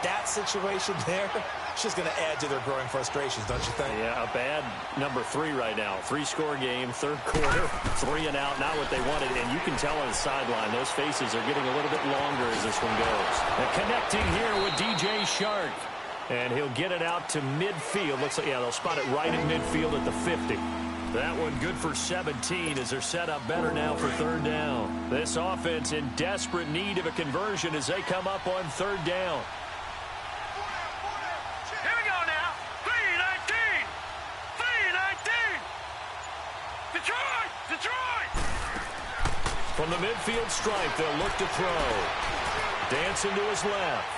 That situation there, it's just going to add to their growing frustrations, don't you think? Yeah, a bad number 3 right now. 3-score game, third quarter, 3 and out, not what they wanted. And you can tell on the sideline, those faces are getting a little bit longer as this one goes. And connecting here with DJ Shark. And he'll get it out to midfield. Looks like, yeah, they'll spot it right in midfield at the 50. That one good for 17 as they're set up better now for third down. This offense in desperate need of a conversion as they come up on third down. Here we go now. 3-19. 3-19. Detroit! Detroit! From the midfield stripe, they'll look to throw. Dancing to his left.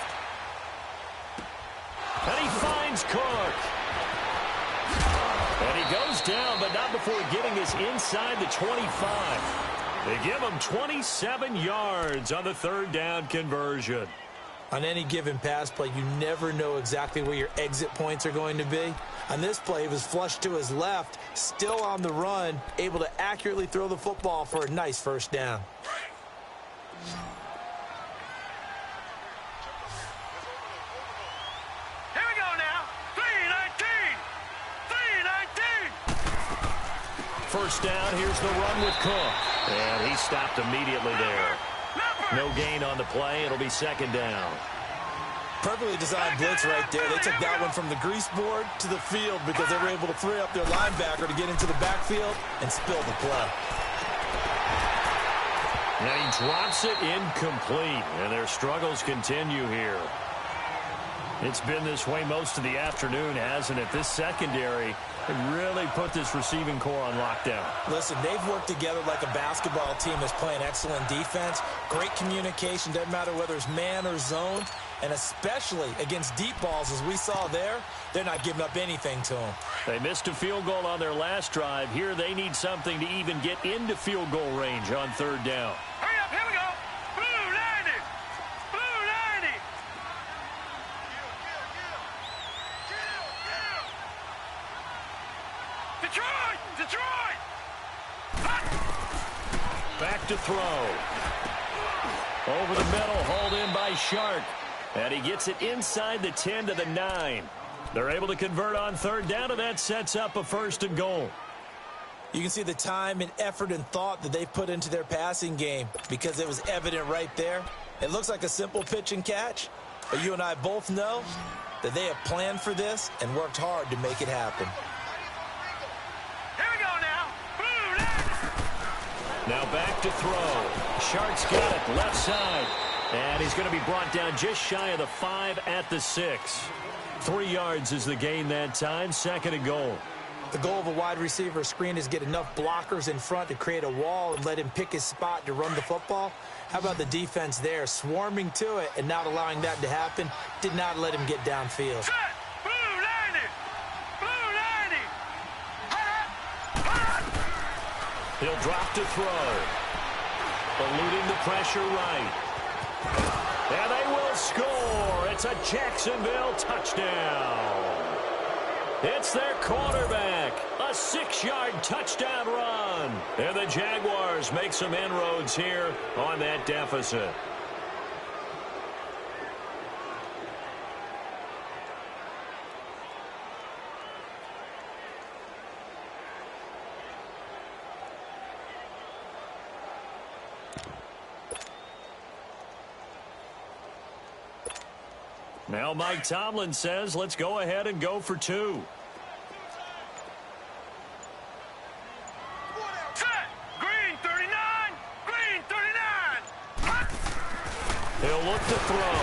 And he finds Cook. And he goes down, but not before getting us inside the 25. They give him 27 yards on the third down conversion. On any given pass play, you never know exactly where your exit points are going to be. On this play, he was flushed to his left, still on the run, able to accurately throw the football for a nice first down. Here we go now. 3-19. 3-19. First down, here's the run with Cook. And he stopped immediately there. No gain on the play. It'll be second down. Perfectly designed blitz right there. They took that one from the grease board to the field because they were able to free up their linebacker to get into the backfield and spill the play. And he drops it incomplete, and their struggles continue here. It's been this way most of the afternoon, hasn't it? This secondary really put this receiving core on lockdown. Listen, they've worked together like a basketball team that's playing excellent defense. Great communication, doesn't matter whether it's man or zone. And especially against deep balls, as we saw there, they're not giving up anything to them. They missed a field goal on their last drive. Here they need something to even get into field goal range on third down. Hurry up, here we go. Blue 90. Blue 90. Detroit! Detroit! Back to throw. Over the middle, hauled in by Shark. And he gets it inside the 10 to the 9. They're able to convert on third down, and that sets up a first and goal. You can see the time and effort and thought that they've put into their passing game because it was evident right there. It looks like a simple pitch and catch, but you and I both know that they have planned for this and worked hard to make it happen. Here we go now. Blue 90. Now back to throw. Shark's got it left side. And he's going to be brought down just shy of the 5 at the 6. 3 yards is the gain that time. Second and goal. The goal of a wide receiver screen is get enough blockers in front to create a wall and let him pick his spot to run the football. How about the defense there, swarming to it and not allowing that to happen? Did not let him get downfield. Set. Blue 90. Blue 90. He'll drop to throw. Eluding the pressure right. And they will score. It's a Jacksonville touchdown. It's their quarterback. A 6-yard touchdown run. And the Jaguars make some inroads here on that deficit. Now Mike Tomlin says, let's go ahead and go for 2. Set. Green 39. Green 39. He'll look to throw.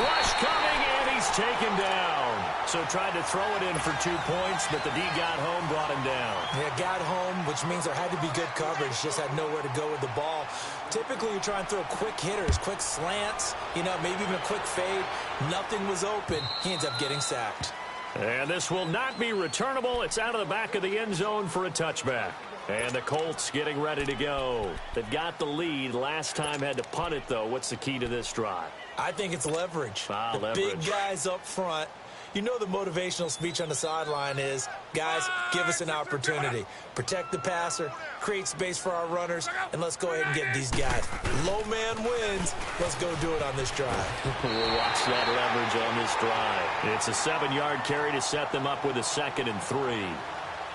Rush coming, and he's taken down. So tried to throw it in for 2 points, but the D got home, brought him down. Yeah, got home, which means there had to be good coverage. Just had nowhere to go with the ball. Typically, you try and throw quick hitters, quick slants, maybe even a quick fade. Nothing was open. He ends up getting sacked. And this will not be returnable. It's out of the back of the end zone for a touchback. And the Colts getting ready to go. They've got the lead. Last time had to punt it, though. What's the key to this drive? I think it's leverage. Leverage. Big guys up front. You know the motivational speech on the sideline is, guys, give us an opportunity. Protect the passer, create space for our runners, and let's go ahead and get these guys. Low man wins. Let's go do it on this drive. We'll watch that leverage on this drive. It's a 7-yard carry to set them up with a 2nd and 3.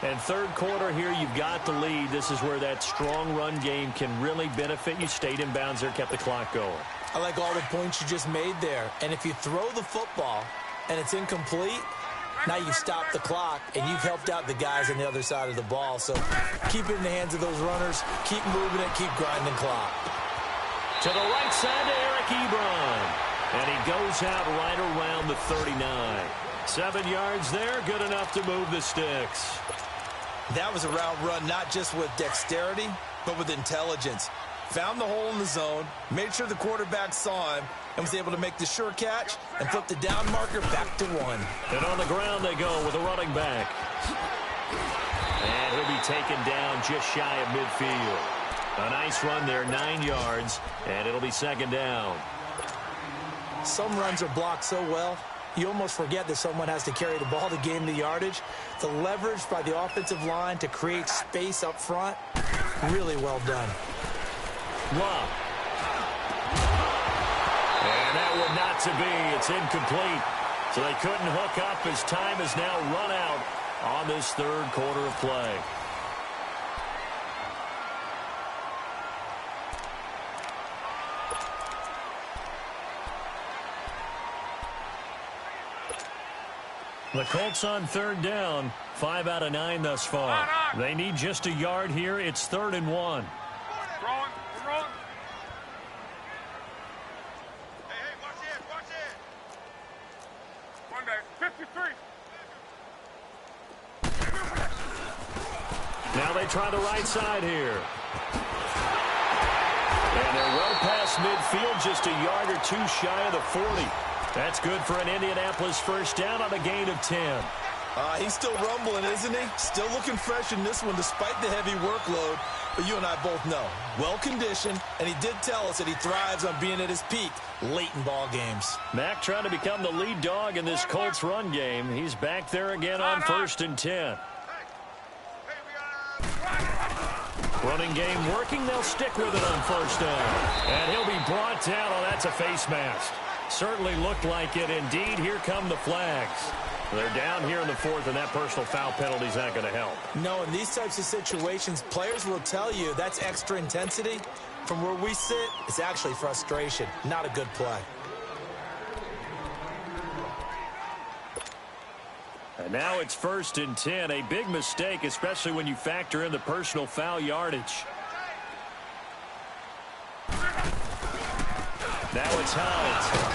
And third quarter here, you've got the lead. This is where that strong run game can really benefit you. Stayed in bounds there, kept the clock going. I like all the points you just made there. And if you throw the football, and it's incomplete, now you've stopped the clock, and you've helped out the guys on the other side of the ball. So keep it in the hands of those runners. Keep moving it. Keep grinding clock. To the right side to Eric Ebron. And he goes out right around the 39. 7 yards there, good enough to move the sticks. That was a route run, not just with dexterity, but with intelligence. Found the hole in the zone, made sure the quarterback saw him, and was able to make the sure catch and flip the down marker back to 1. And on the ground they go with a running back. And he'll be taken down just shy of midfield. A nice run there, 9 yards, and it'll be second down. Some runs are blocked so well, you almost forget that someone has to carry the ball to gain the yardage. The leverage by the offensive line to create space up front, really well done. Love. And that one not to be. It's incomplete. So they couldn't hook up as time has now run out on this third quarter of play. The Colts on third down, 5 out of 9 thus far. They need just a yard here. It's 3rd and 1. Throwing. Hey, watch it. One day, 53. Now they try the right side here. And they're well past midfield, just a yard or two shy of the 40. That's good for an Indianapolis first down on a gain of 10. He's still rumbling, isn't he? Still looking fresh in this one despite the heavy workload. But you and I both know, well-conditioned, and he did tell us that he thrives on being at his peak late in ball games. Mack trying to become the lead dog in this Colts run game. He's back there again on 1st and 10. Running game working. They'll stick with it on 1st down. And he'll be brought down. Oh, that's a face mask. Certainly looked like it. Indeed, here come the flags. They're down here in the 4th, and that personal foul penalty is not going to help. No, in these types of situations, players will tell you that's extra intensity. From where we sit, it's actually frustration. Not a good play. And now it's 1st and 10. A big mistake, especially when you factor in the personal foul yardage. Now it's Hines.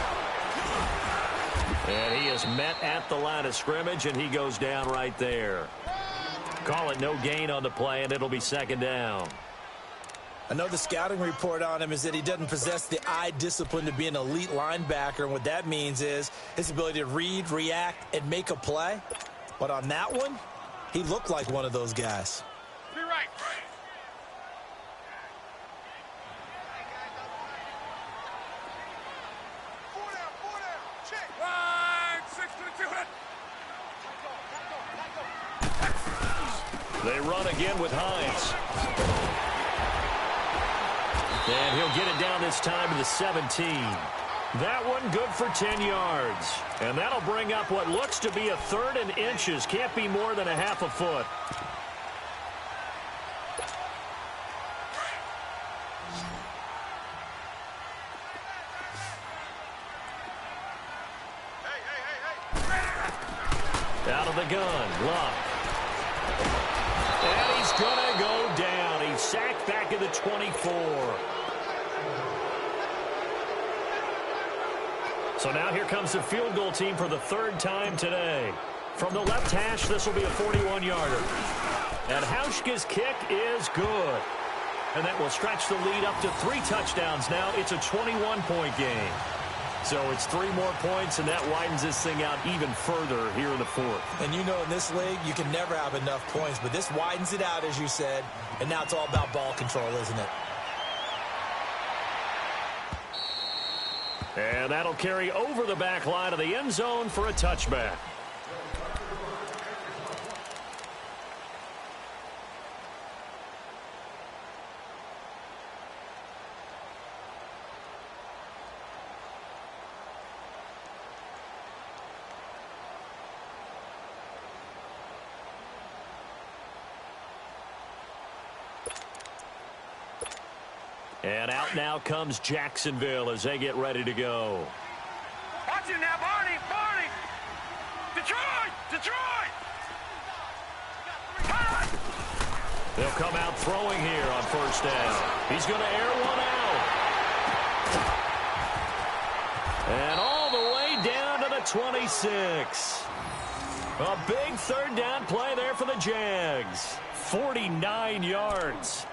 And he is met at the line of scrimmage, and he goes down right there. Call it no gain on the play, and it'll be 2nd down. I know the scouting report on him is that he doesn't possess the eye discipline to be an elite linebacker, and what that means is his ability to read, react, and make a play. But on that one, he looked like one of those guys. Be right. They run again with Hines. And he'll get it down this time to the 17. That one good for 10 yards. And that'll bring up what looks to be a 3rd and inches. Can't be more than a half a foot. Out of the gun, Luck. And he's going to go down. He's sacked back at the 24. So now here comes the field goal team for the 3rd time today. From the left hash, this will be a 41-yarder. And Hauschka's kick is good. And that will stretch the lead up to 3 touchdowns now. It's a 21-point game. So it's 3 more points, and that widens this thing out even further here in the 4th. And you know in this league, you can never have enough points, but this widens it out, as you said, and now it's all about ball control, isn't it? And that'll carry over the back line of the end zone for a touchback. And out now comes Jacksonville as they get ready to go. Watch it now, Barney. Detroit! Detroit! They'll come out throwing here on first down. He's going to air one out. And all the way down to the 26. A big third down play there for the Jags. 49 yards.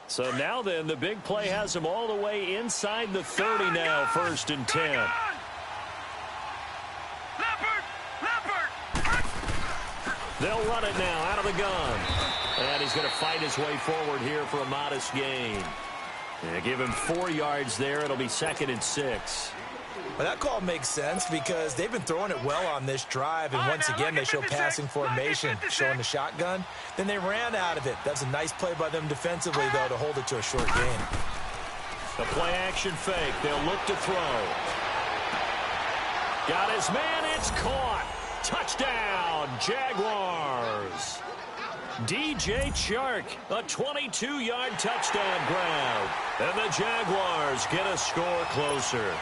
So now then, the big play has them all the way inside the 30 now, 1st and 10. They'll run it now out of the gun. And he's going to fight his way forward here for a modest gain. Give him 4 yards there. It'll be 2nd and 6. Well, that call makes sense because they've been throwing it well on this drive, and once again they show passing formation, showing the shotgun. Then they ran out of it. That's a nice play by them defensively, though, to hold it to a short gain. The play-action fake. They'll look to throw. Got his man. It's caught. Touchdown, Jaguars. DJ Chark, a 22-yard touchdown grab. And the Jaguars get a score closer.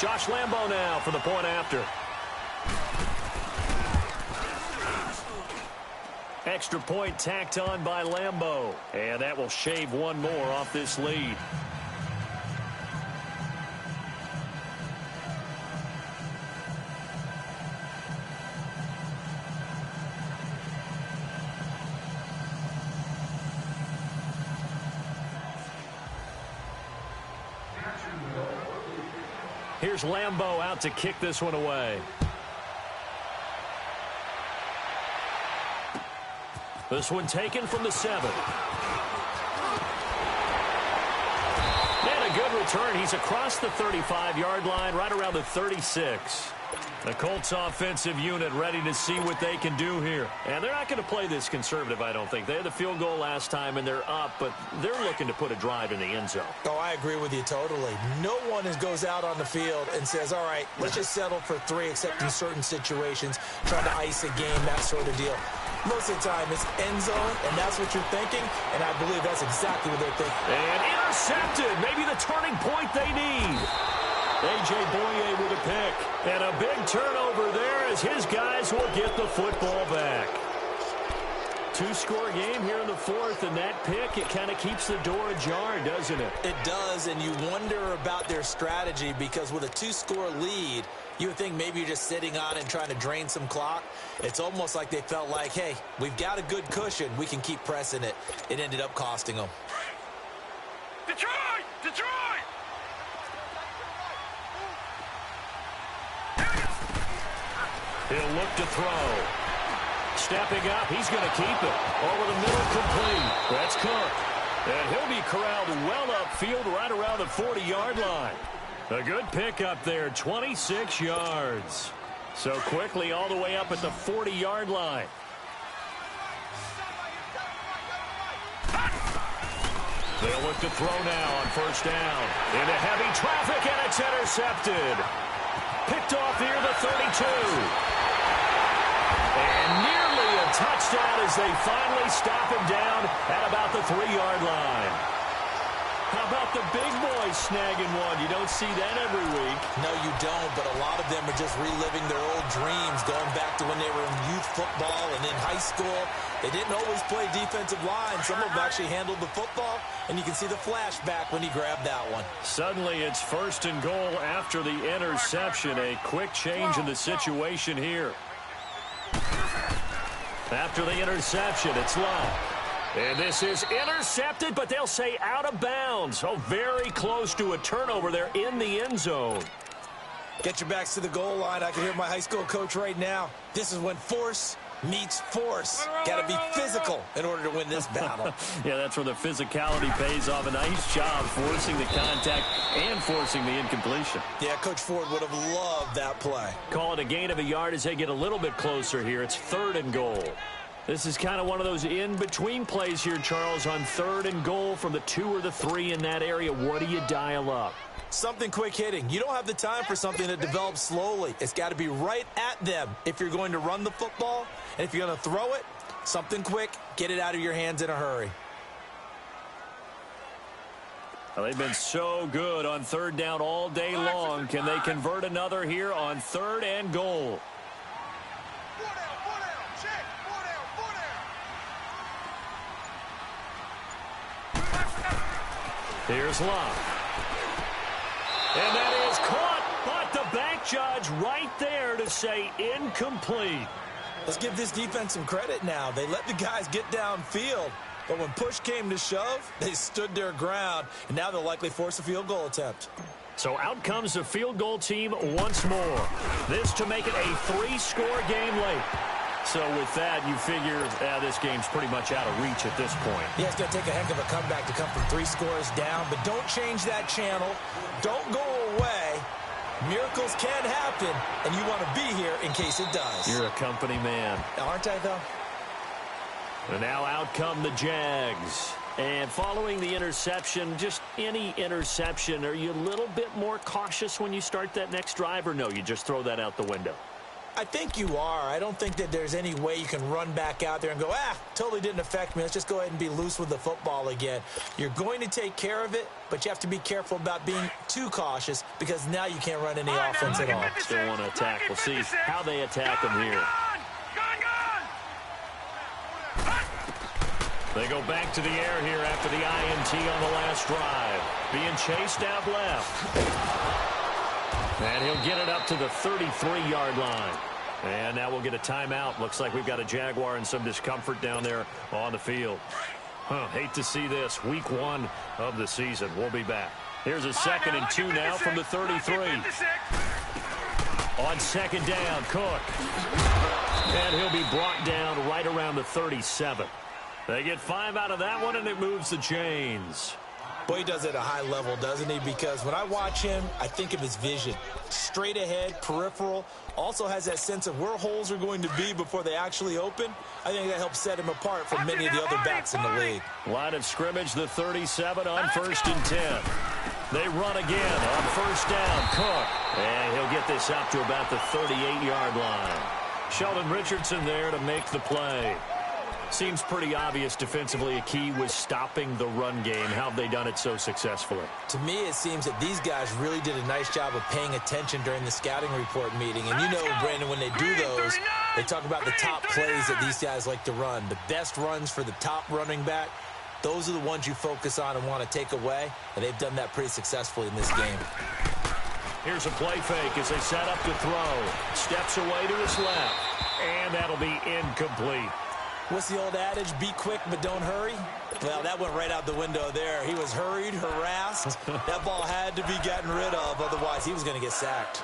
Josh Lambo now for the point after. Extra point tacked on by Lambo. And that will shave one more off this lead. Here's Lambo out to kick this one away. This one taken from the 7. And a good return. He's across the 35-yard line, right around the 36. The Colts offensive unit ready to see what they can do here. And they're not going to play this conservative, I don't think. They had the field goal last time, and they're up, but they're looking to put a drive in the end zone. Oh, I agree with you totally. No one goes out on the field and says, all right, let's just settle for 3, except in certain situations, trying to ice a game, that sort of deal. Most of the time, it's end zone, and that's what you're thinking, and I believe that's exactly what they're thinking. And intercepted, maybe the turning point they need. A.J. Boye with a pick. And a big turnover there as his guys will get the football back. 2-score game here in the 4th, and that pick, it kind of keeps the door ajar, doesn't it? It does, and you wonder about their strategy because with a 2-score lead, you would think maybe you're just sitting on it and trying to drain some clock. It's almost like they felt like, hey, we've got a good cushion. We can keep pressing it. It ended up costing them. Detroit! Detroit! He'll look to throw. Stepping up, he's going to keep it. Over the middle, complete. That's Cook. And he'll be corralled well upfield right around the 40-yard line. A good pickup there, 26 yards. So quickly all the way up at the 40-yard line. They'll look to throw now on first down. Into heavy traffic, and it's intercepted. Picked off near the 32. And nearly a touchdown as they finally stop him down at about the 3-yard line. How about the big boys snagging one? You don't see that every week. No, you don't, but a lot of them are just reliving their old dreams, going back to when they were in youth football and in high school. They didn't always play defensive line. Some of them actually handled the football, and you can see the flashback when he grabbed that one. Suddenly, it's 1st and goal after the interception. A quick change in the situation here. After the interception, it's Love. And this is intercepted, but they'll say out of bounds. Oh, very close to a turnover there in the end zone. Get your backs to the goal line. I can hear my high school coach right now. This is when force meets force. Got to be physical in order to win this battle. Yeah, that's where the physicality pays off. A nice job forcing the contact and forcing the incompletion. Yeah, Coach Ford would have loved that play. Call it a gain of a yard as they get a little bit closer here. It's 3rd and goal. This is kind of one of those in-between plays here, Charles, on 3rd and goal from the 2 or the 3 in that area. What do you dial up? Something quick hitting. You don't have the time for something that develops slowly. It's got to be right at them if you're going to run the football. And if you're going to throw it, something quick, get it out of your hands in a hurry. Well, they've been so good on third down all day long. Can they convert another here on 3rd and goal? Here's Love. And that is caught, but the back judge right there to say incomplete. Let's give this defense some credit now. They let the guys get downfield, but when push came to shove, they stood their ground, and now they'll likely force a field goal attempt. So out comes the field goal team once more. This to make it a 3-score game late. So with that, you figure this game's pretty much out of reach at this point. Yeah, it's going to take a heck of a comeback to come from 3 scores down, but don't change that channel. Don't go away. Miracles can happen, and you want to be here in case it does. You're a company man. Aren't I, though? And now out come the Jags. And following the interception, just any interception, are you a little bit more cautious when you start that next drive, or no, you just throw that out the window? I think you are. I don't think that there's any way you can run back out there and go, totally didn't affect me. Let's just go ahead and be loose with the football again. You're going to take care of it, but you have to be careful about being too cautious because now you can't run any offense at all. Still want to attack. We'll see how they attack them here. They go back to the air here after the INT on the last drive. Being chased out left. And he'll get it up to the 33-yard line. And now we'll get a timeout. Looks like we've got a Jaguar in some discomfort down there on the field. Hate to see this. Week 1 of the season. We'll be back. Here's a 2nd and 2 now from the 33. On 2nd down, Cook. And he'll be brought down right around the 37. They get 5 out of that one, and it moves the chains. Boy, he does it at a high level, doesn't he? Because when I watch him, I think of his vision. Straight ahead, peripheral. Also has that sense of where holes are going to be before they actually open. I think that helps set him apart from many of the other backs in the league. Line of scrimmage, the 37 on 1st and 10. They run again on 1st down. Cook. And he'll get this up to about the 38-yard line. Sheldon Richardson there to make the play. Seems pretty obvious defensively a key was stopping the run game. How have they done it so successfully? To me, it seems that these guys really did a nice job of paying attention during the scouting report meeting. And you know, Brandon, when they do those, they talk about the top plays that these guys like to run. The best runs for the top running back, those are the ones you focus on and want to take away. And they've done that pretty successfully in this game. Here's a play fake as they set up to throw. Steps away to his left. And that'll be incomplete. What's the old adage? Be quick, but don't hurry. Well, that went right out the window there. He was hurried, harassed. That ball had to be gotten rid of. Otherwise, he was going to get sacked.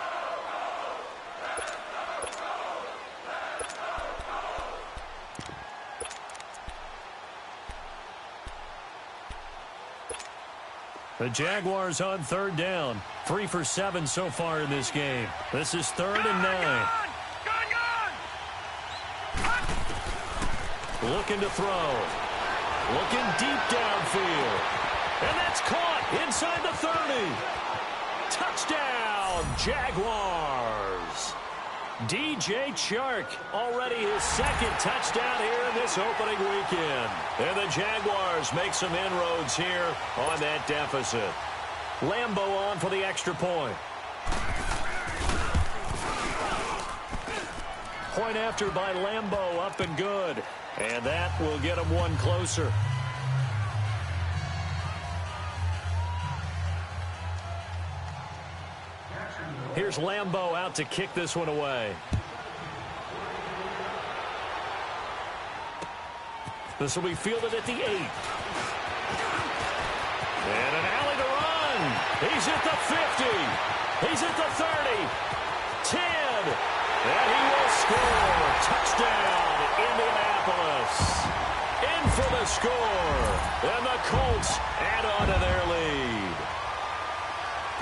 The Jaguars on 3rd down. 3 for 7 so far in this game. This is 3rd and 9. Looking to throw. Looking deep downfield. And that's caught inside the 30. Touchdown, Jaguars. DJ Chark, already his 2nd touchdown here in this opening weekend. And the Jaguars make some inroads here on that deficit. Lambo on for the extra point. Point after by Lambo, up and good. And that will get him one closer. Here's Lambo out to kick this one away. This will be fielded at the 8. And an alley to run. He's at the 50. He's at the 30. 10. And he will score. Touchdown, Indianapolis. In for the score. And the Colts add on to their lead.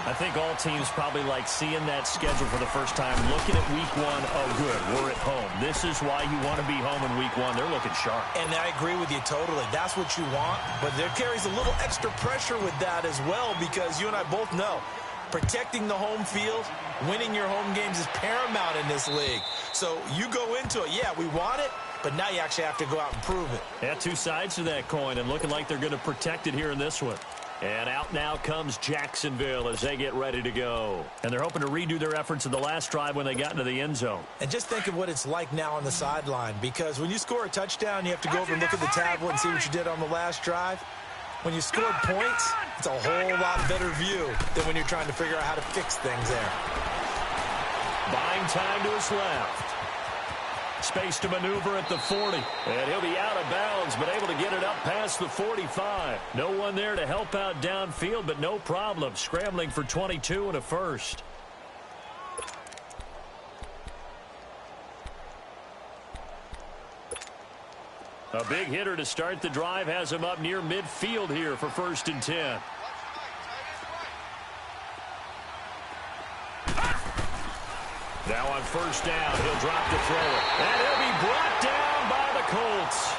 I think all teams probably like seeing that schedule for the first time, looking at week 1. Oh, good, we're at home. This is why you want to be home in week 1. They're looking sharp. And I agree with you totally. That's what you want. But there carries a little extra pressure with that as well, because you and I both know protecting the home field, winning your home games is paramount in this league. So you go into it, yeah, we want it, but now you actually have to go out and prove it. Yeah, 2 sides to that coin, and looking like they're going to protect it here in this one. And out now comes Jacksonville as they get ready to go. And they're hoping to redo their efforts in the last drive when they got into the end zone. And just think of what it's like now on the sideline, because when you score a touchdown, you have to go over and look at the tablet and see what you did on the last drive. When you scored points, it's a whole lot better view than when you're trying to figure out how to fix things there. Buying time to his left. Space to maneuver at the 40. And he'll be out of bounds, but able to get it up past the 45. No one there to help out downfield, but no problem. Scrambling for 22 and a first. A big hitter to start the drive has him up near midfield here for 1st and 10. Now on 1st down, he'll drop to throw it. And he'll be brought down by the Colts.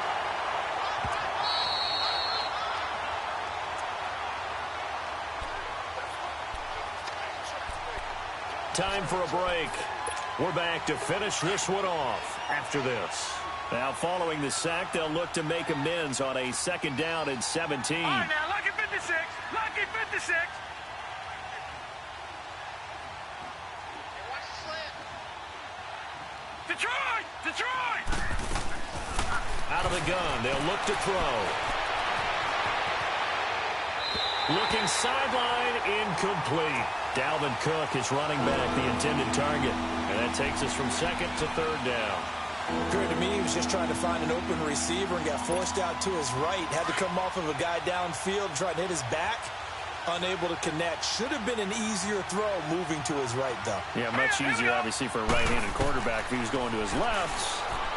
Time for a break. We're back to finish this one off after this. Now following the sack, they'll look to make amends on a 2nd down and 17. All right, now, lucky 56. Lucky 56. Detroit! Detroit! Out of the gun, they'll look to throw. Looking sideline, incomplete. Dalvin Cook is running back the intended target. And that takes us from 2nd to 3rd down. Appeared to me he was just trying to find an open receiver and got forced out to his right. Had to come off of a guy downfield, try to hit his back. Unable to connect. Should have been an easier throw moving to his right, though. Yeah, much easier, obviously, for a right-handed quarterback. If he was going to his left,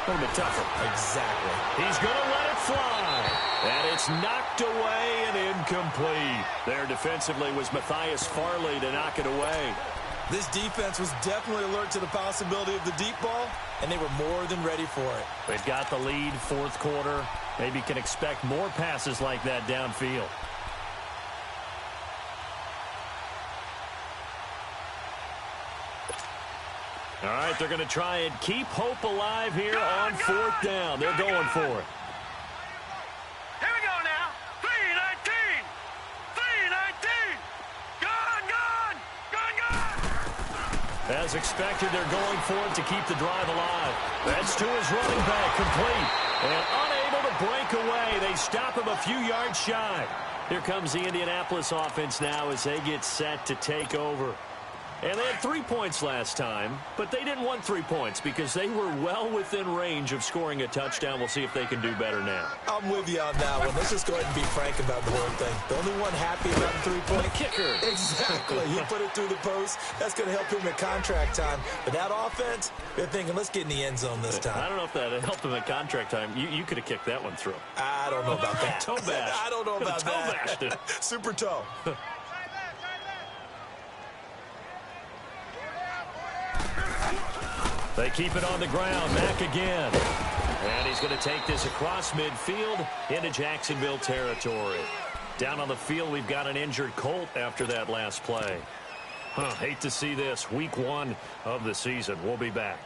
a little bit tougher. Exactly. He's going to let it fly. And it's knocked away and incomplete. There defensively was Matthias Farley to knock it away. This defense was definitely alert to the possibility of the deep ball, and they were more than ready for it. They've got the lead, 4th quarter. Maybe can expect more passes like that downfield. All right, they're going to try and keep hope alive here on 4th down. They're going for it. Here we go now. 3-19. 3-19. Gone. As expected, they're going for it to keep the drive alive. That's to his running back, complete. And unable to break away. They stop him a few yards shy. Here comes the Indianapolis offense now as they get set to take over. And they had 3 points last time, but they didn't want 3 points because they were well within range of scoring a touchdown. We'll see if they can do better now. I'm with you on that one. Let's just go ahead and be frank about the whole thing. The only one happy about the 3-point kicker. Exactly. He put it through the post. That's going to help him at contract time. But that offense, they're thinking, let's get in the end zone this time. I don't know if that helped him at contract time. You could have kicked that one through. I don't know about that. Toe bash. I don't know about toe that. Bashed it. Super toe. They keep it on the ground. Mack again. And he's going to take this across midfield into Jacksonville territory. Down on the field, we've got an injured Colt after that last play. Hate to see this. Week 1 of the season. We'll be back.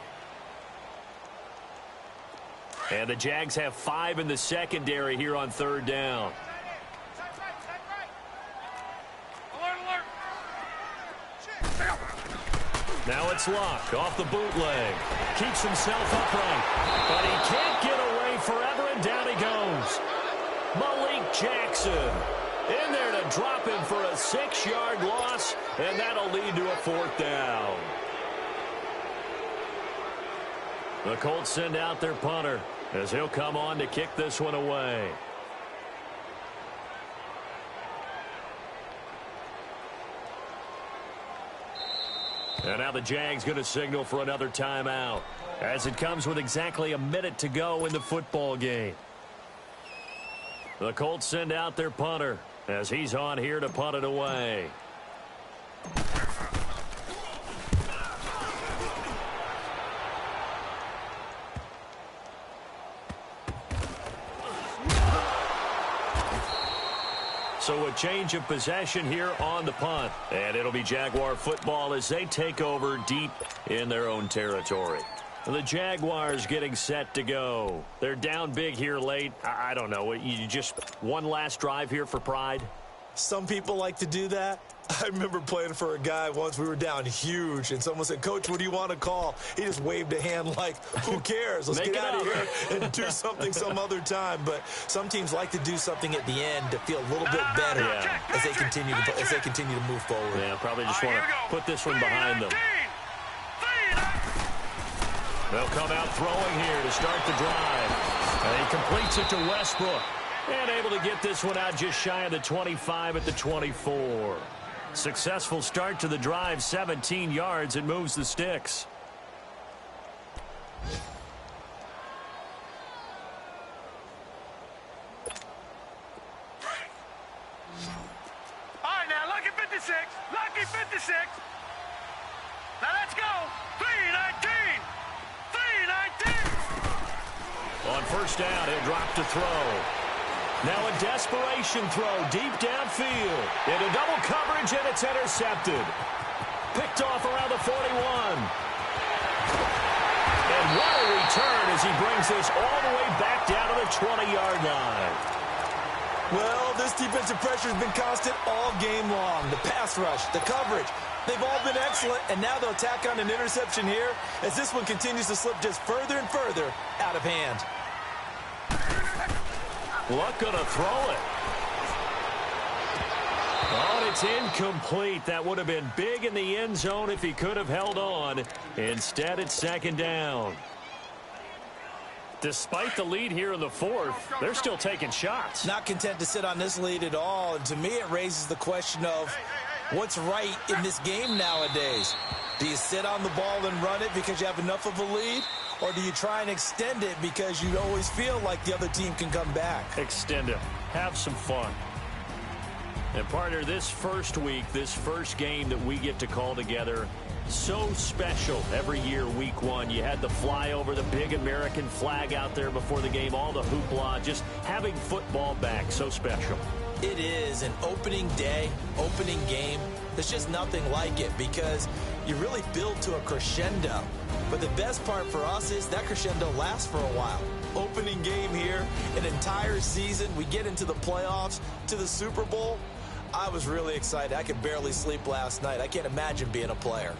And the Jags have 5 in the secondary here on 3rd down. Now it's Luck off the bootleg. Keeps himself upright. But he can't get away forever, and down he goes. Malik Jackson in there to drop him for a 6-yard loss, and that'll lead to a 4th down. The Colts send out their punter as he'll come on to kick this one away. And now the Jags going to signal for another timeout as it comes with exactly a minute to go in the football game. The Colts send out their punter as he's on here to punt it away. So a change of possession here on the punt. And it'll be Jaguar football as they take over deep in their own territory. The Jaguars getting set to go. They're down big here late. I don't know. You just one last drive here for pride? Some people like to do that. I remember playing for a guy once. We were down huge, and someone said, "Coach, what do you want to call?" He just waved a hand like, who cares? Let's get out of here and do something some other time. But some teams like to do something at the end to feel a little bit better as they continue to move forward. Yeah, probably just want to put this one behind them. They'll come out throwing here to start the drive. And he completes it to Westbrook. And able to get this one out just shy of the 25 at the 24. Successful start to the drive, 17 yards. It moves the sticks. All right, now, lucky 56. Lucky 56. Now, let's go. 319. 319. On first down, he'll drop to throw. Now a desperation throw deep downfield. Into double coverage, and it's intercepted. Picked off around the 41. And what a return as he brings this all the way back down to the 20-yard line. Well, this defensive pressure has been constant all game long. The pass rush, the coverage, they've all been excellent, and now they'll tack on an interception here as this one continues to slip just further and further out of hand. Luck gonna throw it. Oh, and it's incomplete. That would have been big in the end zone if he could have held on. Instead, it's second down. Despite the lead here in the fourth, they're still taking shots. Not content to sit on this lead at all. And to me, it raises the question of what's right in this game nowadays. Do you sit on the ball and run it because you have enough of a lead? Or do you try and extend it because you always feel like the other team can come back? Extend it. Have some fun. And partner, this first week, this first game that we get to call together, so special every year, week one. You had the flyover, the big American flag out there before the game, all the hoopla, just having football back, so special. It is an opening day, opening game. There's just nothing like it because you really build to a crescendo. But the best part for us is that crescendo lasts for a while. Opening game here, an entire season. We get into the playoffs, to the Super Bowl. I was really excited. I could barely sleep last night. I can't imagine being a player.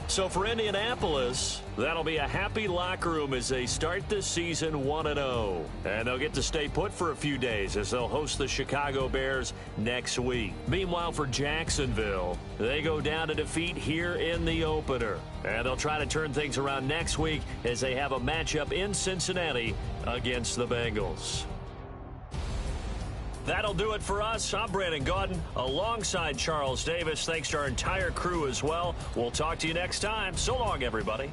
So for Indianapolis, that'll be a happy locker room as they start this season 1-0. And they'll get to stay put for a few days as they'll host the Chicago Bears next week. Meanwhile, for Jacksonville, they go down to defeat here in the opener. And they'll try to turn things around next week as they have a matchup in Cincinnati against the Bengals. That'll do it for us. I'm Brandon Gaudin alongside Charles Davis. Thanks to our entire crew as well. We'll talk to you next time. So long, everybody.